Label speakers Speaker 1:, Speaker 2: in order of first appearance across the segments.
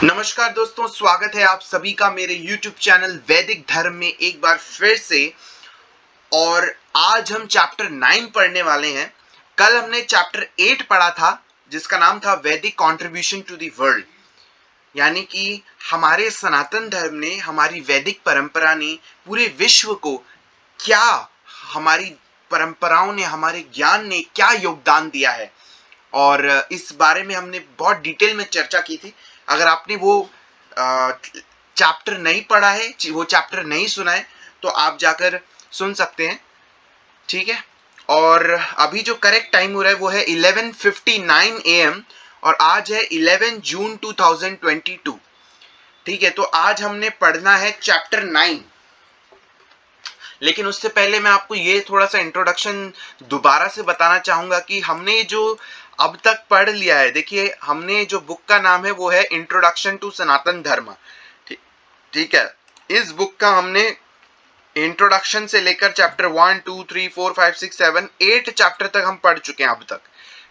Speaker 1: नमस्कार दोस्तों, स्वागत है आप सभी का मेरे YouTube चैनल वैदिक धर्म में एक बार फिर से। और आज हम चैप्टर 9 पढ़ने वाले हैं। कल हमने चैप्टर 8 पढ़ा था जिसका नाम था वैदिक कंट्रीब्यूशन टू द वर्ल्ड, यानी कि हमारे सनातन धर्म ने, हमारी वैदिक परंपरा ने पूरे विश्व को क्या, हमारी परंपराओं ने, हमारे ज्ञान ने क्या योगदान दिया है। और इस बारे में हमने बहुत डिटेल में चर्चा की थी। अगर आपने वो चैप्टर नहीं पढ़ा है, वो चैप्टर नहीं सुना है, तो आप जाकर सुन सकते हैं, ठीक है। और अभी जो करेक्ट टाइम हो रहा है वो है 11:59 AM और आज है 11 जून 2022, ठीक है। तो आज हमने पढ़ना है चैप्टर 9। लेकिन उससे पहले मैं आपको ये थोड़ा सा इंट्रोडक्शन दोबारा से बताना चाहूंगा कि हमने जो अब तक पढ़ लिया है, देखिए हमने जो बुक का नाम है वो है इंट्रोडक्शन टू सनातन धर्म, ठीक है। इस बुक का हमने इंट्रोडक्शन से लेकर चैप्टर 1 2 3 4 5 6 7 8 चैप्टर तक हम पढ़ चुके हैं अब तक,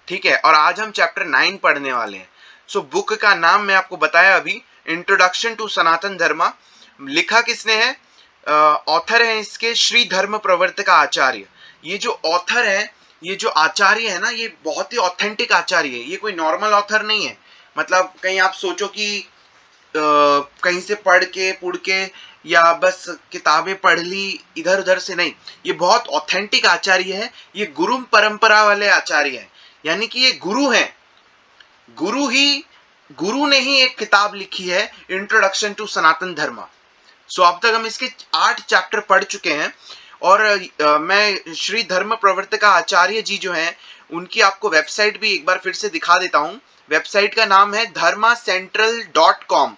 Speaker 1: ठीक है। और आज हम चैप्टर 9 पढ़ने वाले हैं। सो बुक का नाम मैं आपको बताया अभी, इंट्रोडक्शन टू सनातन धर्म। लिखा किसने है? ऑथर है इसके श्री धर्म प्रवर्तक आचार्य। ये जो ऑथर है, ये जो आचार्य है ना, ये बहुत ही ऑथेंटिक आचार्य है। ये कोई नॉर्मल ऑथर नहीं है। मतलब कहीं आप सोचो कि कहीं से पुढ़ के या बस किताबें पढ़ ली इधर उधर से, नहीं। ये बहुत ऑथेंटिक आचार्य है। ये गुरु परंपरा वाले आचार्य हैं, यानी कि ये गुरु हैं। गुरु ने ही एक किताब लिखी है, इंट्रोडक्शन टू सनातन धर्म। सो अब तक हम इसके 8 चैप्टर पढ़ चुके हैं। और मैं श्री धर्म प्रवर्तक आचार्य जी जो हैं, उनकी आपको वेबसाइट भी एक बार फिर से दिखा देता हूं। वेबसाइट का नाम है dharmacentral.com,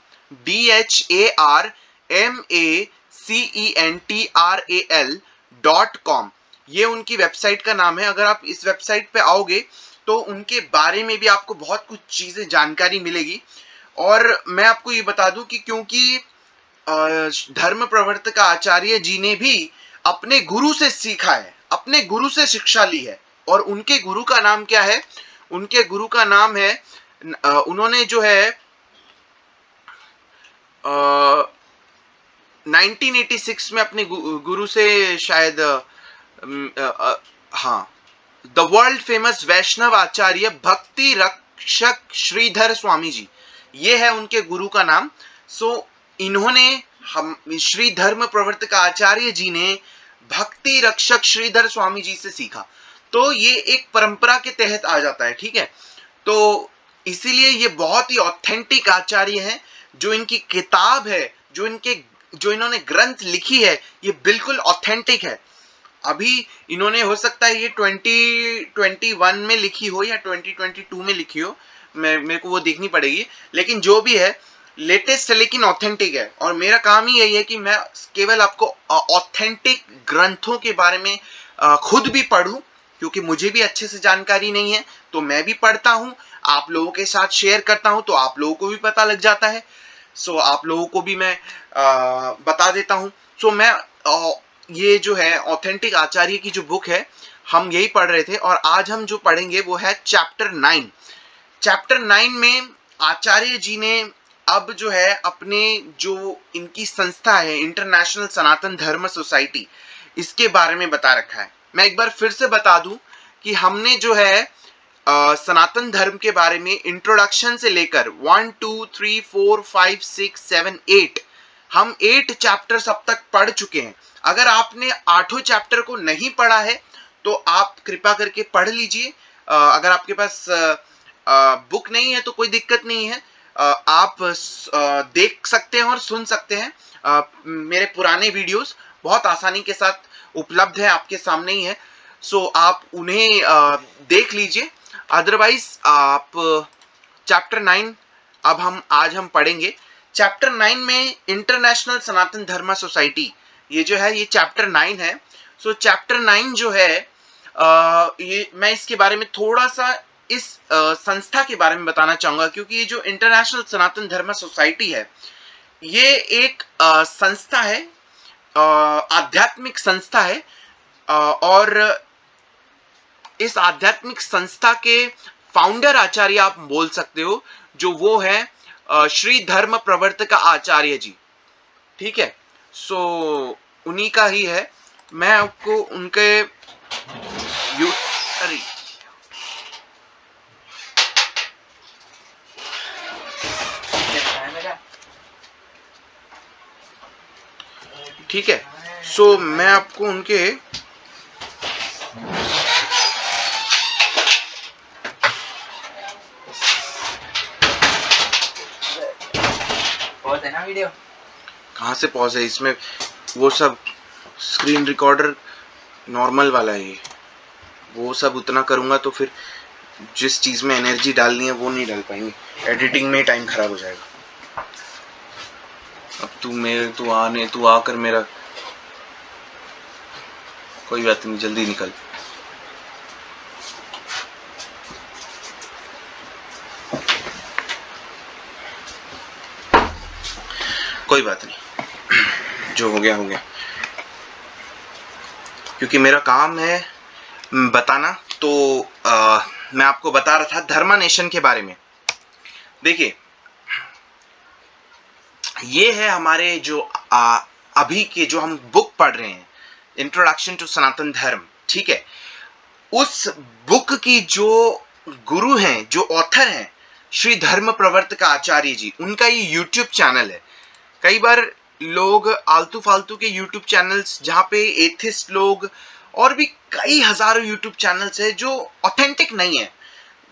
Speaker 1: DHARMACENTRAL.com। ये उनकी वेबसाइट का नाम है। अगर आप इस वेबसाइट पे आओगे तो उनके बारे में भी आपको बहुत कुछ चीजें, जानकारी मिलेगी। और मैं आपको ये बता दूं कि क्योंकि धर्म प्रवर्तक आचार्य जी ने भी अपने गुरु से सीखा है, अपने गुरु से शिक्षा ली है। और उनके गुरु का नाम क्या है? उनके गुरु का नाम है, उन्होंने जो है 1986 में अपने गुरु से शायद हाँ, द वर्ल्ड फेमस वैष्णव आचार्य भक्ति रक्षक श्रीधर स्वामी जी, ये है उनके गुरु का नाम। सो इन्होंने, हम श्री धर्म प्रवर्तक आचार्य जी ने भक्ति रक्षक श्रीधर स्वामी जी से सीखा। तो ये एक परंपरा के तहत आ जाता है, ठीक है। तो इसीलिए ये बहुत ही ऑथेंटिक आचार्य हैं। जो इनकी किताब है, जो इन्होंने ग्रंथ लिखी है, ये बिल्कुल ऑथेंटिक है। अभी इन्होंने, हो सकता है ये 2021 में लिखी हो या 2022 में लिखी हो, मेरे को वो देखनी पड़ेगी। लेकिन जो भी है, लेटेस्ट है लेकिन ऑथेंटिक है। और मेरा काम ही यही है कि मैं केवल आपको ऑथेंटिक ग्रंथों के बारे में खुद भी पढूं, क्योंकि मुझे भी अच्छे से जानकारी नहीं है। तो मैं भी पढ़ता हूं, आप लोगों के साथ शेयर करता हूं, तो आप लोगों को भी पता लग जाता है। सो आप लोगों को भी मैं बता देता हूं। सो मैं ये जो है ऑथेंटिक आचार्य की जो बुक है, हम यही पढ़ रहे थे। और आज हम जो पढ़ेंगे वो है चैप्टर 9। चैप्टर 9 में आचार्य जी ने अब जो है अपने, जो इनकी संस्था है इंटरनेशनल सनातन धर्म सोसाइटी, इसके बारे में बता रखा है। मैं एक बार फिर से बता दूं कि हमने जो है सनातन धर्म के बारे में इंट्रोडक्शन से लेकर 1 2 3 4 5 6 7 8, हम 8 चैप्टर्स अब तक पढ़ चुके हैं। अगर आपने 8 चैप्टर को नहीं पढ़ा है तो आप कृपा करके पढ़ लीजिए। अगर आपके पास बुक नहीं है तो कोई दिक्कत नहीं है, आप देख सकते हैं और सुन सकते हैं। मेरे पुराने वीडियोस बहुत आसानी के साथ उपलब्ध है, आपके सामने ही है। सो आप उन्हें देख लीजिए। अदरवाइज आप चैप्टर 9 अब आज हम पढ़ेंगे। चैप्टर 9 में इंटरनेशनल सनातन धर्म सोसाइटी, ये जो है ये चैप्टर 9 है। सो चैप्टर 9 जो है, ये मैं इसके बारे में थोड़ा सा इस संस्था के बारे में बताना चाहूंगा, क्योंकि ये जो इंटरनेशनल सनातन धर्म सोसाइटी है, ये एक संस्था है, आध्यात्मिक संस्था है। और इस आध्यात्मिक संस्था के फाउंडर आचार्य आप बोल सकते हो, जो वो है श्री धर्म प्रवर्तक आचार्य जी, ठीक है। सो उन्हीं का ही है। मैं आपको उनके अरे ठीक है। सो मैं आपको उनके
Speaker 2: पॉज है ना वीडियो?
Speaker 1: कहाँ से पॉज है इसमें? वो सब स्क्रीन रिकॉर्डर नॉर्मल वाला है, वो सब उतना करूँगा तो फिर जिस चीज़ में एनर्जी डालनी है वो नहीं डाल पाएंगे, एडिटिंग में टाइम खराब हो जाएगा। अब तू आकर मेरा, कोई बात नहीं, जल्दी निकल। कोई बात नहीं, जो हो गया हो गया, क्योंकि मेरा काम है बताना। तो मैं आपको बता रहा था धर्मा नेशन के बारे में। देखिए, ये है हमारे जो अभी के जो हम बुक पढ़ रहे हैं, इंट्रोडक्शन टू सनातन धर्म, ठीक है। उस बुक की जो गुरु हैं, जो ऑथर हैं, श्री धर्म प्रवर्तक आचार्य जी, उनका ये यूट्यूब चैनल है। कई बार लोग आलतू फालतू के यूट्यूब चैनल्स, जहाँ पे एथिस्ट लोग और भी कई हजारों यूट्यूब चैनल्स है जो ऑथेंटिक नहीं है,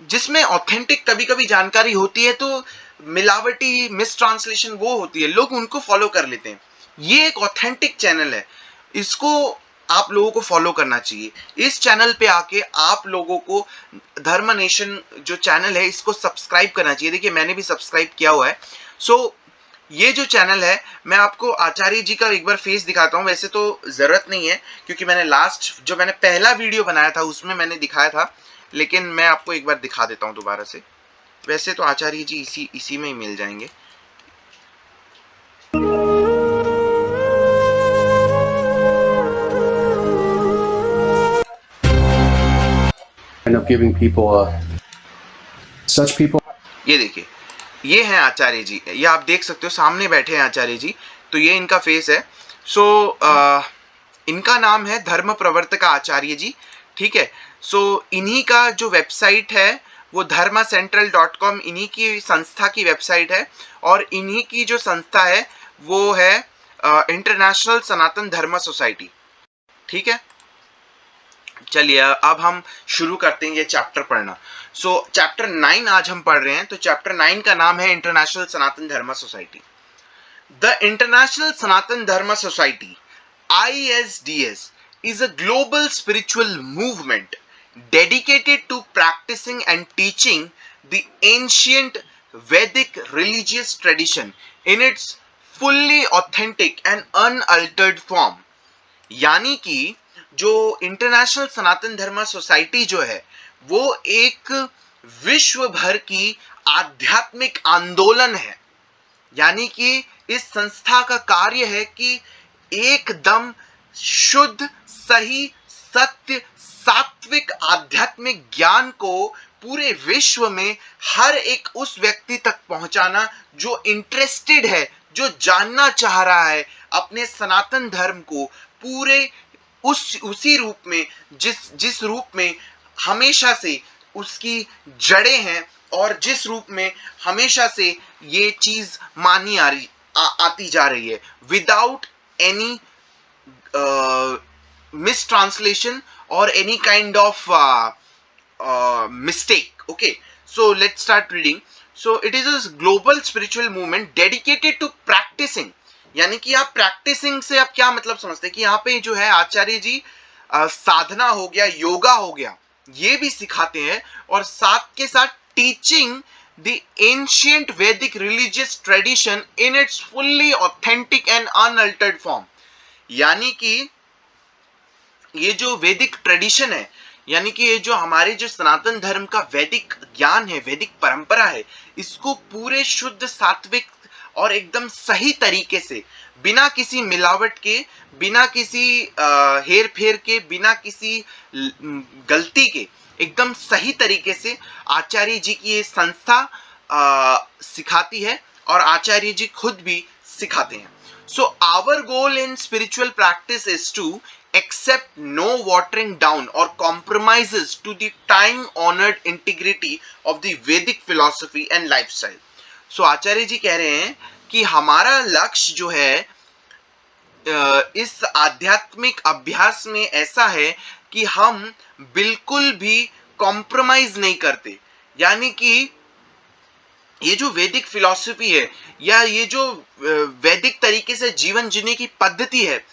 Speaker 1: जिसमें ऑथेंटिक कभी कभी जानकारी होती है तो मिलावटी मिस ट्रांसलेशन वो होती है, लोग उनको फॉलो कर लेते हैं। ये एक ऑथेंटिक चैनल है, इसको आप लोगों को फॉलो करना चाहिए। इस चैनल पे आके आप लोगों को धर्म नेशन जो चैनल है इसको सब्सक्राइब करना चाहिए। देखिए, मैंने भी सब्सक्राइब किया हुआ है। सो ये जो चैनल है, मैं आपको आचार्य जी का एक बार फेस दिखाता हूँ। वैसे तो जरूरत नहीं है, क्योंकि मैंने लास्ट जो मैंने पहला वीडियो बनाया था उसमें मैंने दिखाया था, लेकिन मैं आपको एक बार दिखा देता हूँ दोबारा से। वैसे तो आचार्य जी इसी में ही मिल जाएंगे।
Speaker 3: of giving people such people.
Speaker 1: ये देखिए, ये हैं आचार्य जी, ये आप देख सकते हो, सामने बैठे हैं आचार्य जी। तो ये इनका फेस है। सो इनका नाम है धर्म प्रवर्तक आचार्य जी, ठीक है। सो इन्हीं का जो वेबसाइट है वो dharmacentral.com, इन्हीं की संस्था की वेबसाइट है। और इन्हीं की जो संस्था है वो है इंटरनेशनल सनातन धर्म सोसाइटी, ठीक है। चलिए अब हम शुरू करते हैं ये चैप्टर पढ़ना। सो चैप्टर 9 आज हम पढ़ रहे हैं। तो चैप्टर 9 का नाम है international Sanatan Dharma society. The international Sanatan Dharma society, ISDS, is a global spiritual movement dedicated to practicing and teaching the ancient Vedic religious tradition in its fully authentic and unaltered form। यानी कि जो इंटरनेशनल सनातन धर्म सोसाइटी जो है वो एक विश्व भर की आध्यात्मिक आंदोलन है। यानी कि इस संस्था का कार्य है कि एकदम शुद्ध, सही, सत्य, सात्विक आध्यात्मिक ज्ञान को पूरे विश्व में हर एक उस व्यक्ति तक पहुंचाना जो इंटरेस्टेड है, जो जानना चाह रहा है अपने सनातन धर्म को पूरे उसी रूप में, जिस रूप में हमेशा से उसकी जड़ें हैं और जिस रूप में हमेशा से ये चीज मानी आती जा रही है, विदाउट एनी मिस ट्रांसलेशन और any kind of mistake. Okay, so let's start reading. So it is a global spiritual movement dedicated to practicing। यानी कि आप प्रैक्टिसिंग से आप क्या मतलब समझते हैं कि यहाँ पे जो है आचार्य जी साधना हो गया, योगा हो गया, ये भी सिखाते हैं, और साथ के साथ टीचिंग द एंशिएंट वैदिक religious tradition in its fully authentic and unaltered form. यानी कि ये जो वैदिक ट्रेडिशन है, यानी कि ये जो हमारे जो सनातन धर्म का वैदिक ज्ञान है, वैदिक परंपरा है, इसको पूरे शुद्ध, सात्विक और एकदम सही तरीके से, बिना किसी मिलावट के, बिना किसी हेर फेर के, बिना किसी गलती के, एकदम सही तरीके से आचार्य जी की ये संस्था सिखाती है और आचार्य जी खुद भी सिखाते हैं. So our goal in spiritual practice is to accept no watering down or compromises to the time honored integrity of the Vedic philosophy and lifestyle. So आचार्य जी कह रहे हैं कि हमारा लक्ष्य जो है इस आध्यात्मिक अभ्यास में ऐसा है कि हम बिल्कुल भी कॉम्प्रोमाइज नहीं करते. यानी कि ये जो वैदिक फिलॉसफी है या ये जो वैदिक तरीके से जीवन जीने की पद्धति है,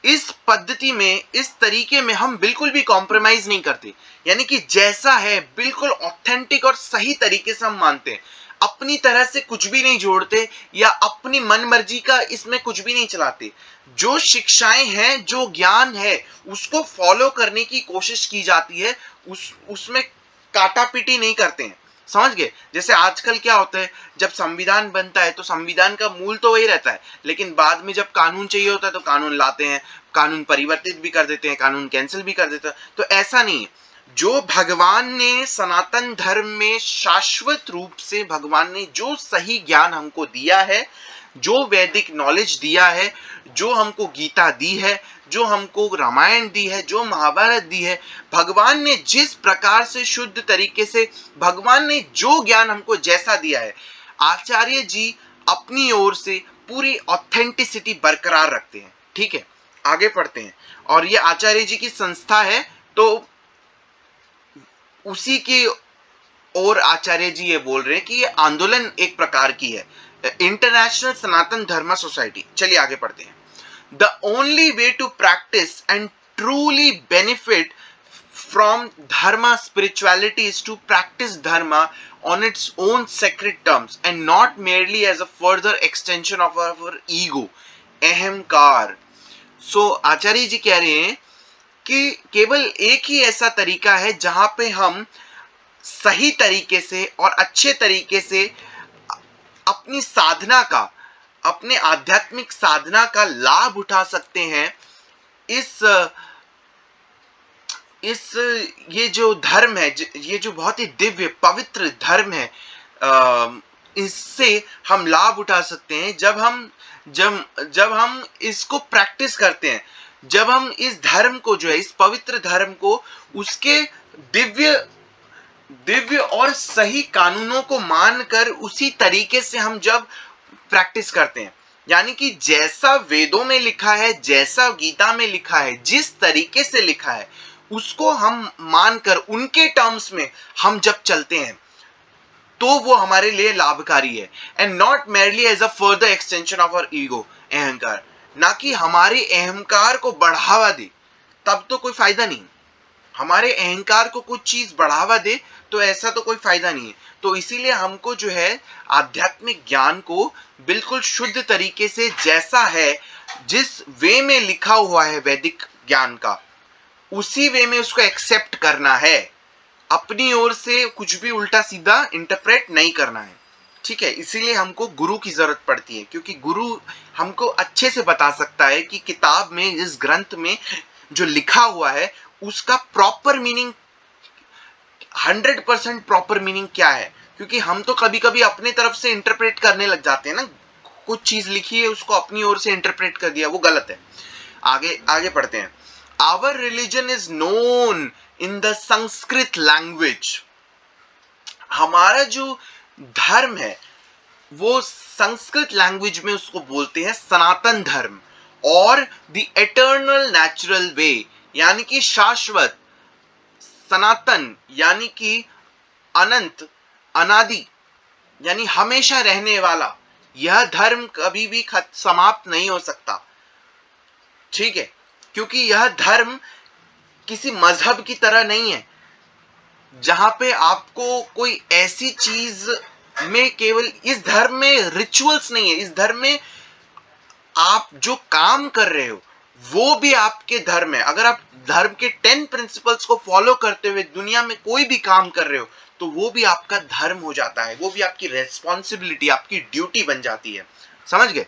Speaker 1: इस पद्धति में, इस तरीके में हम बिल्कुल भी कॉम्प्रोमाइज नहीं करते. यानी कि जैसा है बिल्कुल ऑथेंटिक और सही तरीके से हम मानते हैं. अपनी तरह से कुछ भी नहीं जोड़ते या अपनी मन मर्जी का इसमें कुछ भी नहीं चलाते. जो शिक्षाएं हैं, जो ज्ञान है, उसको फॉलो करने की कोशिश की जाती है. उसमें काटापीटी नहीं करते हैं. समझ गए? जैसे आजकल क्या होता है, जब संविधान बनता है तो संविधान का मूल तो वही रहता है, लेकिन बाद में जब कानून चाहिए होता है तो कानून लाते हैं, कानून परिवर्तित भी कर देते हैं, कानून कैंसिल भी कर देते हैं. तो ऐसा नहीं है. जो भगवान ने सनातन धर्म में शाश्वत रूप से, भगवान ने जो सही ज्ञान हमको दिया है, जो वैदिक नॉलेज दिया है, जो हमको गीता दी है, जो हमको रामायण दी है, जो महाभारत दी है, भगवान ने जिस प्रकार से शुद्ध तरीके से, भगवान ने जो ज्ञान हमको जैसा दिया है, आचार्य जी अपनी ओर से पूरी ऑथेंटिसिटी बरकरार रखते हैं. ठीक है, आगे पढ़ते हैं. और ये आचार्य जी की संस्था है, तो उसी की और आचार्य जी ये बोल रहे हैं कि ये आंदोलन एक प्रकार की है, इंटरनेशनल सनातन धर्म सोसाइटी. चलिए आगे पढ़ते हैं. The only way to practice and truly benefit from dharma spirituality is to practice dharma on its own sacred terms and not merely as a further extension of our ego, अहंकार. So आचार्य जी कह रहे हैं कि केवल एक ही ऐसा तरीका है जहां पे हम सही तरीके से और अच्छे तरीके से अपनी साधना का, अपने आध्यात्मिक साधना का लाभ उठा सकते हैं. इस ये जो धर्म है, ये जो बहुत ही दिव्य पवित्र धर्म है, इससे हम लाभ उठा सकते हैं जब हम इसको प्रैक्टिस करते हैं, जब हम इस धर्म को जो है, इस पवित्र धर्म को, उसके दिव्य और सही कानूनों को मानकर उसी तरीके से हम जब प्रैक्टिस करते हैं. यानी कि जैसा वेदों में लिखा है, जैसा गीता में लिखा है, जिस तरीके से लिखा है, उसको हम मानकर उनके टर्म्स में हम जब चलते हैं तो वो हमारे लिए लाभकारी है. And not merely as a further extension of our ego, अहंकार. ना कि हमारे अहंकार को बढ़ावा दे, तब तो कोई फायदा नहीं. हमारे अहंकार को कुछ चीज बढ़ावा दे तो ऐसा तो कोई फायदा नहीं है. तो इसीलिए हमको जो है आध्यात्मिक ज्ञान को बिल्कुल शुद्ध तरीके से, जैसा है, जिस वे में लिखा हुआ है वैदिक ज्ञान का, उसी वे में उसको एक्सेप्ट करना है. अपनी ओर से कुछ भी उल्टा सीधा इंटरप्रेट नहीं करना है. ठीक है, इसीलिए हमको गुरु की जरूरत पड़ती है, क्योंकि गुरु हमको अच्छे से बता सकता है कि किताब में, इस ग्रंथ में जो लिखा हुआ है, उसका प्रॉपर मीनिंग, 100% प्रॉपर मीनिंग क्या है. क्योंकि हम तो कभी कभी अपने तरफ से इंटरप्रेट करने लग जाते हैं ना, कुछ चीज लिखी है उसको अपनी ओर से इंटरप्रेट कर दिया, वो गलत है. आगे पढ़ते हैं. Our religion is known in the Sanskrit language. हमारा जो धर्म है वो संस्कृत लैंग्वेज में उसको बोलते हैं सनातन धर्म, और द एटर्नल नेचुरल वे, यानी कि शाश्वत, सनातन यानी कि अनंत, अनादि यानी हमेशा रहने वाला. यह धर्म कभी भी समाप्त नहीं हो सकता. ठीक है, क्योंकि यह धर्म किसी मजहब की तरह नहीं है जहां पे आपको कोई ऐसी चीज में, केवल इस धर्म में रिचुअल्स नहीं है. इस धर्म में आप जो काम कर रहे हो वो भी आपके धर्म है. अगर आप धर्म के 10 प्रिंसिपल्स को फॉलो करते हुए दुनिया में कोई भी काम कर रहे हो तो वो भी आपका धर्म हो जाता है, वो भी आपकी रेस्पॉन्सिबिलिटी, आपकी ड्यूटी बन जाती है। समझ गए?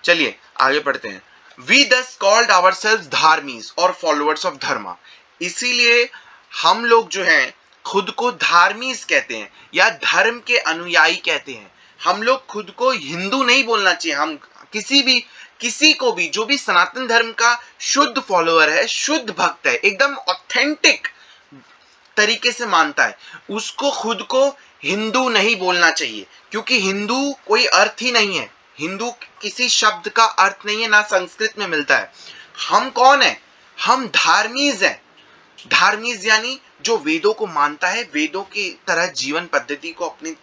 Speaker 1: चलिए आगे पढ़ते हैं। वी दस कॉल्ड आवरसेल्व्स धार्मीज और फॉलोअर्स ऑफ धर्मा। इसीलिए हम लोग जो हैं खुद को धार्मीज कहते हैं या धर्म के अनुयायी कहते हैं। हम लोग खुद को हिंदू नहीं बोलना चाहिए। हम किसी को भी जो भी सनातन धर्म का शुद्ध फॉलोअर है, शुद्ध भक्त है, एकदम ऑथेंटिक तरीके से मानता है, उसको खुद को हिंदू नहीं बोलना चाहिए, क्योंकि हिंदू कोई अर्थ ही नहीं है। हिंदू किसी शब्द का अर्थ नहीं है, ना संस्कृत में मिलता है। हम कौन है? हम धार्मीज हैं। धार्मीज यानी जो वेदों को मानता है, वेदों की तरह जीवन पद्धति को अपनी,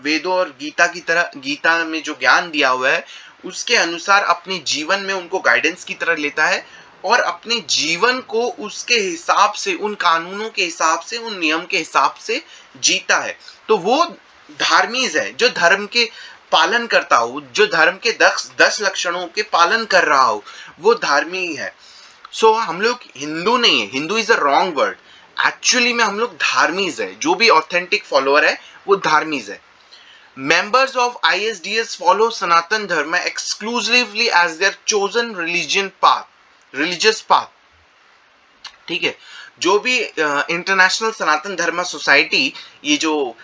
Speaker 1: वेदों और गीता की तरह, गीता में जो ज्ञान दिया हुआ है उसके अनुसार अपने जीवन में उनको गाइडेंस की तरह लेता है और अपने जीवन को उसके हिसाब से, उन कानूनों के हिसाब से, उन नियम के हिसाब से जीता है। तो वो धार्मीज है, जो धर्म के पालन करता हो, जो धर्म के 10 लक्षणों के पालन कर रहा हो, वो धार्मी है। सो हम लोग हिंदू नहीं है। Hindu is a wrong word. Actually में हम लोग धार्मीज है। जो भी ऑथेंटिक फॉलोअर है वो धार्मीज है। Members of ISDS follow Sanatan Dharma exclusively as their chosen religious path. ठीक है? जो भी इंटरनेशनल सनातन धर्म सोसाइटी, ये जो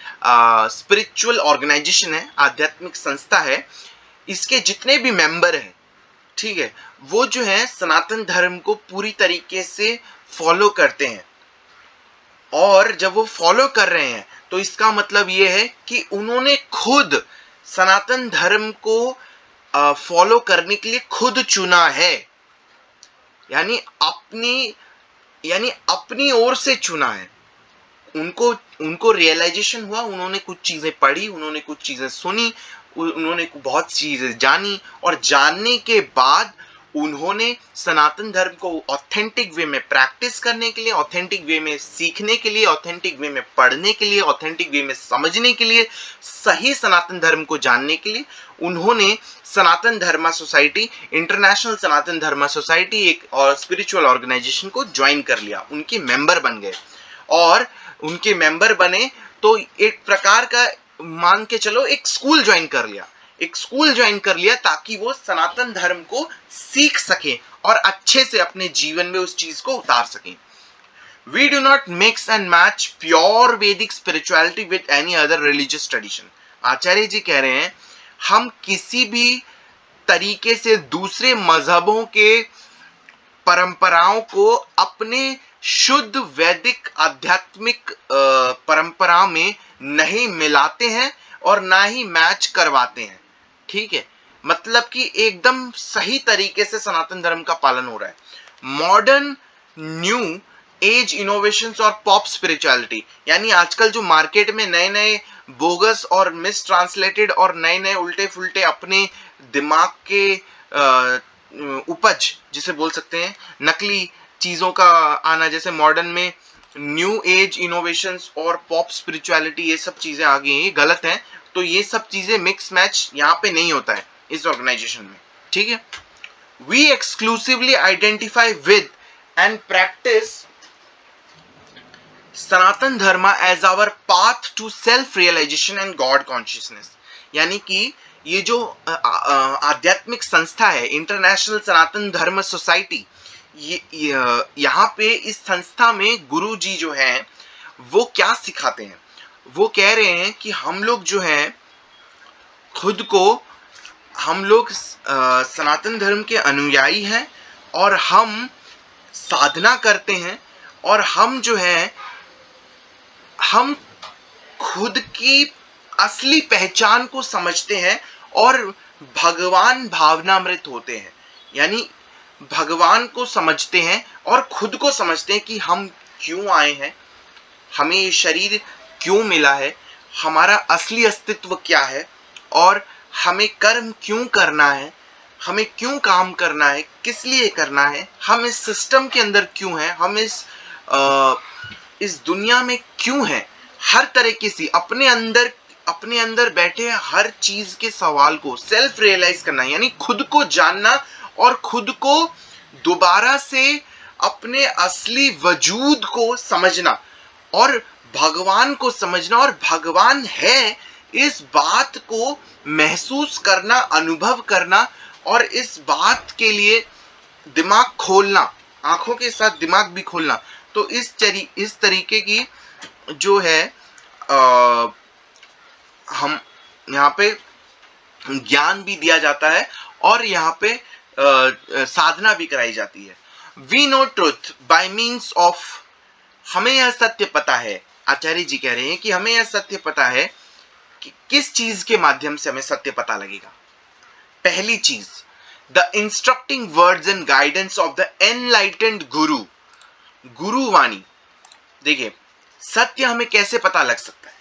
Speaker 1: स्पिरिचुअल ऑर्गेनाइजेशन है, आध्यात्मिक संस्था है, इसके जितने भी मेंबर हैं, ठीक है, वो जो है सनातन धर्म को पूरी तरीके से फॉलो करते हैं। और जब वो फॉलो कर रहे हैं तो इसका मतलब ये है कि उन्होंने खुद सनातन धर्म को फॉलो करने के लिए खुद चुना है, यानी अपनी ओर से चुना है। उनको रियलाइजेशन हुआ, उन्होंने कुछ चीजें पढ़ी, उन्होंने कुछ चीजें सुनी, उन्होंने बहुत चीजें जानी, और जानने के बाद उन्होंने सनातन धर्म को ऑथेंटिक वे में प्रैक्टिस करने के लिए, ऑथेंटिक वे में सीखने के लिए, ऑथेंटिक वे में पढ़ने के लिए, ऑथेंटिक वे में समझने के लिए, सही सनातन धर्म को जानने के लिए उन्होंने सनातन धर्मा सोसाइटी, इंटरनेशनल सनातन धर्मा सोसाइटी, एक और स्पिरिचुअल ऑर्गेनाइजेशन को ज्वाइन कर लिया, उनके मेंबर बन गए। और उनके मेंबर बने तो एक प्रकार का मान के चलो एक स्कूल ज्वाइन कर लिया, ताकि वो सनातन धर्म को सीख सके और अच्छे से अपने जीवन में उस चीज को उतार सके। We do not mix and match pure Vedic spirituality with any other religious tradition. आचार्य जी कह रहे हैं हम किसी भी तरीके से दूसरे मजहबों के परंपराओं को अपने शुद्ध वैदिक आध्यात्मिक परंपरा में नहीं मिलाते हैं और ना ही मैच करवाते हैं। ठीक है, मतलब कि एकदम सही तरीके से सनातन धर्म का पालन हो रहा है। मॉडर्न न्यू एज इनोवेशंस और पॉप स्पिरिचुअलिटी, यानी आजकल जो मार्केट में नए नए बोगस और मिस ट्रांसलेटेड और नए नए उल्टे फुल्टे अपने दिमाग के उपज जिसे बोल सकते हैं, नकली चीजों का आना, जैसे मॉडर्न में न्यू एज इनोवेशंस और पॉप स्पिरिचुअलिटी, ये सब चीजें आ गई हैं, ये गलत है। तो ये सब चीजें मिक्स मैच यहाँ पे नहीं होता है इस ऑर्गेनाइजेशन में। ठीक है, we exclusively identify with and practise Sanatan Dharma as our path to self realisation and God consciousness. यानी कि ये जो आध्यात्मिक संस्था है इंटरनेशनल सनातन धर्म सोसाइटी, यहाँ पे इस संस्था में गुरु जी जो हैं वो क्या सिखाते हैं? वो कह रहे हैं कि हम लोग जो हैं खुद को, हम लोग सनातन धर्म के अनुयायी हैं और हम साधना करते हैं, और हम जो हैं हम खुद की असली पहचान को समझते हैं और भगवान भावनामृत होते हैं। यानी भगवान को समझते हैं और खुद को समझते हैं कि हम क्यों आए हैं, हमें ये शरीर क्यों मिला है, हमारा असली अस्तित्व क्या है, और हमें कर्म क्यों करना है, हमें क्यों काम करना है, किस लिए करना है, हम इस सिस्टम के अंदर क्यों हैं, हम इस दुनिया में क्यों हैं। हर तरीके से अपने अंदर बैठे हर चीज के सवाल को सेल्फ रियलाइज करना, यानी खुद को जानना और खुद को दोबारा से अपने असली वजूद को समझना और भगवान को समझना और भगवान है इस बात को महसूस करना, अनुभव करना और इस बात के लिए दिमाग खोलना, आंखों के साथ दिमाग भी खोलना। तो इस तरीके की जो है हम यहाँ पे ज्ञान भी दिया जाता है और यहाँ पे साधना भी कराई जाती है। We know truth by means of, हमें यह सत्य पता है, आचार्य जी कह रहे हैं कि हमें यह सत्य पता है कि किस चीज के माध्यम से हमें सत्य पता लगेगा। पहली चीज, the instructing words and guidance of the enlightened गुरु, गुरुवाणी। देखिए, सत्य हमें कैसे पता लग सकता है,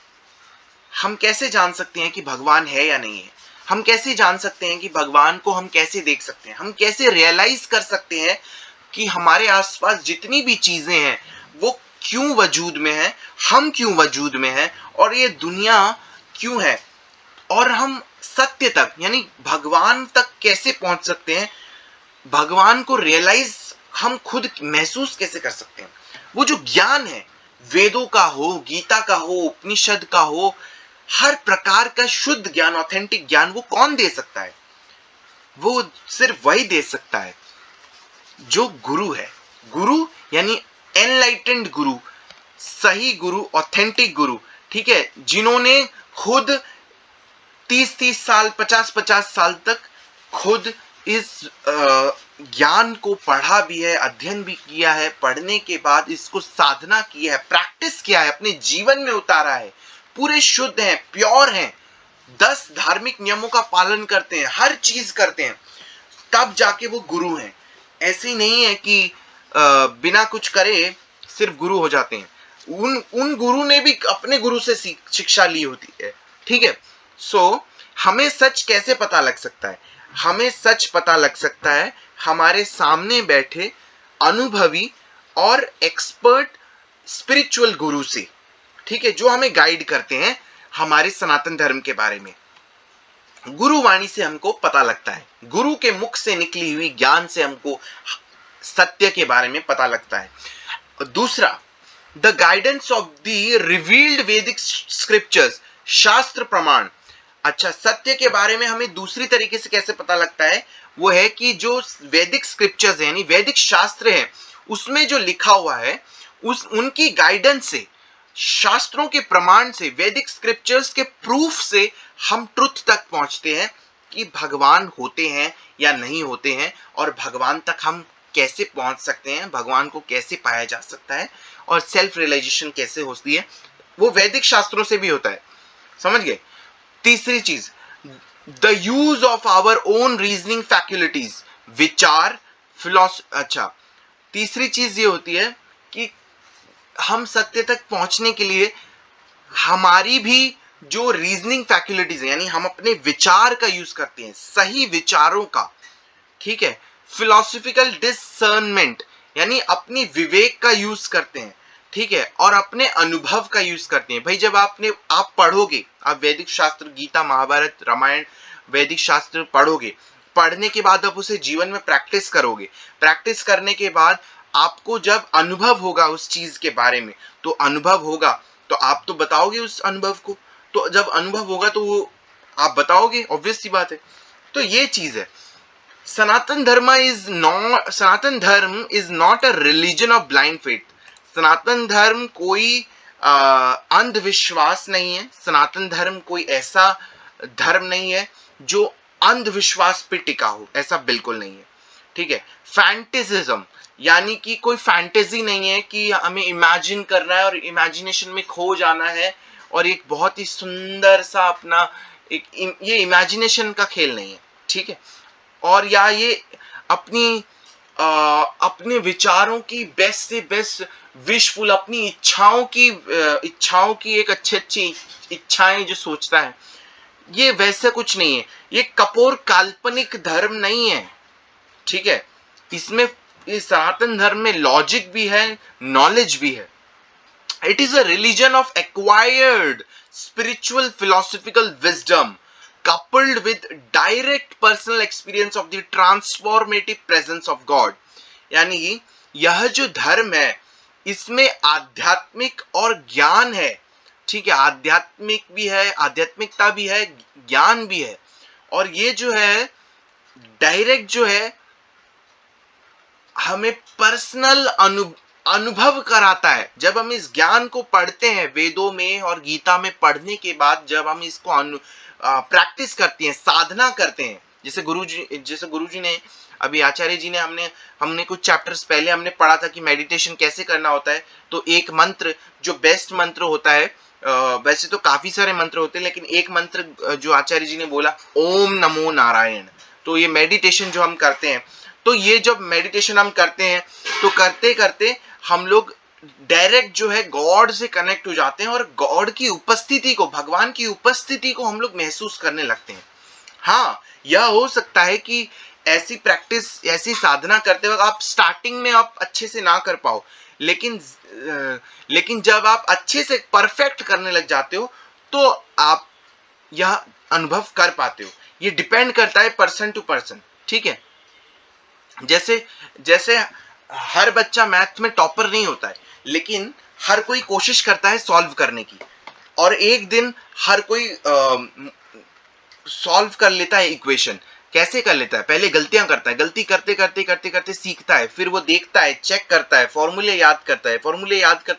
Speaker 1: हम कैसे जान सकते हैं कि भगवान है या नहीं है, हम कैसे जान सकते हैं कि भगवान को हम कैसे देख सकते हैं, हम कैसे रियलाइज कर सकते हैं कि हमारे आसपास जितनी भी चीजें हैं वो क्यों वजूद में है, हम क्यों वजूद में है और ये दुनिया क्यों है, और हम सत्य तक यानी भगवान तक कैसे पहुंच सकते हैं, भगवान को रियलाइज हम खुद महसूस कैसे कर सकते हैं। वो जो ज्ञान है, वेदों का हो, गीता का हो, उपनिषद का हो, हर प्रकार का शुद्ध ज्ञान, ऑथेंटिक ज्ञान वो कौन दे सकता है? वो सिर्फ वही दे सकता है जो गुरु है। गुरु यानी एनलाइटेंड गुरु, सही गुरु, ऑथेंटिक गुरु, ठीक है, जिन्होंने खुद 30-30 साल, 50-50 साल तक खुद इस ज्ञान को पढ़ा भी है, अध्ययन भी किया है, पढ़ने के बाद इसको साधना की है, प्रैक्टिस किया है, अपने जीवन में उतारा है, पूरे शुद्ध हैं, प्योर हैं, 10 धार्मिक नियमों का पालन करते हैं, हर चीज करते हैं, तब जाके वो गुरु हैं। ऐसे ही नहीं है कि बिना कुछ करे सिर्फ गुरु हो जाते हैं। उन गुरु ने भी अपने गुरु से शिक्षा ली होती है, ठीक है। सो हमें सच कैसे पता लग सकता है? हमें सच पता लग सकता है हमारे सामने बैठे अनुभवी और एक्सपर्ट स्पिरिचुअल गुरु से, ठीक है, जो हमें गाइड करते हैं हमारे सनातन धर्म के बारे में। गुरुवाणी से हमको पता लगता है, गुरु के मुख से निकली हुई ज्ञान से हमको सत्य के बारे में पता लगता है। दूसरा, the guidance of the revealed वैदिक स्क्रिप्चर्स, शास्त्र प्रमाण। अच्छा, सत्य के बारे में हमें दूसरी तरीके से कैसे पता लगता है? वो है कि जो वैदिक स्क्रिप्चर्स है यानी वैदिक शास्त्र है, उसमें जो लिखा हुआ है उनकी गाइडेंस से, शास्त्रों के प्रमाण से, वैदिक स्क्रिप्चर्स के प्रूफ से हम ट्रुथ तक पहुंचते हैं कि भगवान होते हैं या नहीं होते हैं, और भगवान तक हम कैसे पहुंच सकते हैं, भगवान को कैसे पाया जा सकता है, और सेल्फ रियलाइजेशन कैसे होती है, वो वैदिक शास्त्रों से भी होता है। समझ गए? तीसरी चीज, the use of our own reasoning faculties, विचार, फिलॉसफी। अच्छा, तीसरी चीज ये होती है कि हम सत्य तक पहुंचने के लिए हमारी भी जो रीजनिंग फैक्युलिटीज है यानी हम अपने विचार का यूज करते हैं, सही विचारों का, ठीक है, फिलोसॉफिकल डिसर्नमेंट यानी अपनी विवेक का यूज करते हैं, ठीक है, और अपने अनुभव का यूज करते हैं। भाई जब आप पढ़ोगे, आप वैदिक शास्त्र, गीता, महाभारत, रामायण, वैदिक शास्त्र पढ़ोगे, पढ़ने के बाद आप उसे जीवन में प्रैक्टिस करोगे, प्रैक्टिस करने के बाद आपको जब अनुभव होगा उस चीज के बारे में, तो अनुभव होगा तो आप तो बताओगे उस अनुभव को, तो जब अनुभव होगा तो वो आप बताओगे, ऑब्वियस सी बात है। तो ये चीज है। Sanatan Dharma is not a religion of blind faith. Sanatan Dharma कोई अंधविश्वास नहीं है, सनातन धर्म कोई ऐसा धर्म नहीं है जो अंधविश्वास पे टिका हो, ऐसा बिल्कुल नहीं है, ठीक है। फैंटेसिज्म यानी कि कोई फैंटेसी नहीं है कि हमें इमेजिन करना है और इमेजिनेशन में खो जाना है और एक बहुत ही सुंदर सा अपना ये इमेजिनेशन का खेल नहीं है, ठीक है। और या ये अपने विचारों की बेस्ट से बेस्ट विशफुल, अपनी इच्छाओं की एक अच्छी इच्छाएं जो सोचता है, ये वैसे कुछ नहीं है। ये कपोर काल्पनिक धर्म नहीं है, ठीक है। इसमें इस सनातन धर्म में लॉजिक भी है, नॉलेज भी है। It is a religion of acquired spiritual philosophical wisdom coupled with direct personal experience of the transformative presence of God। यानी यह जो धर्म है इसमें आध्यात्मिक और ज्ञान है, ठीक है, आध्यात्मिक भी है, आध्यात्मिकता भी है, ज्ञान भी है। और ये जो है डायरेक्ट जो है हमें पर्सनल अनुभव कराता है। जब हम इस ज्ञान को पढ़ते हैं वेदों में और गीता में पढ़ने के बाद जब हम इसको प्रैक्टिस करते हैं, साधना करते हैं, जैसे गुरुजी ने अभी आचार्य जी ने हमने कुछ चैप्टर्स पहले हमने पढ़ा था कि मेडिटेशन कैसे करना होता है। तो एक मंत्र जो बेस्ट मंत्र होता है, वैसे तो काफी सारे मंत्र होते हैं लेकिन एक मंत्र जो आचार्य जी ने बोला, ओम नमो नारायण। तो ये मेडिटेशन जो हम करते हैं, तो ये जब मेडिटेशन हम करते हैं तो करते करते हम लोग डायरेक्ट जो है गॉड से कनेक्ट हो जाते हैं और गॉड की उपस्थिति को, भगवान की उपस्थिति को हम लोग महसूस करने लगते हैं। हाँ, यह हो सकता है कि ऐसी प्रैक्टिस, ऐसी साधना करते वक्त आप स्टार्टिंग में आप अच्छे से ना कर पाओ, लेकिन जब आप अच्छे से परफेक्ट करने लग जाते हो तो आप यह अनुभव कर पाते हो। ये डिपेंड करता है पर्सन टू पर्सन, ठीक है। जैसे हर बच्चा मैथ में टॉपर नहीं होता है, लेकिन हर कोई कोशिश करता है सॉल्व करने की, और एक दिन हर कोई सॉल्व कर लेता है इक्वेशन। कैसे कर लेता है? पहले गलतियां करता है, गलती करते करते करते करते सीखता है, फिर वो देखता है, चेक करता है, फॉर्मूले याद करता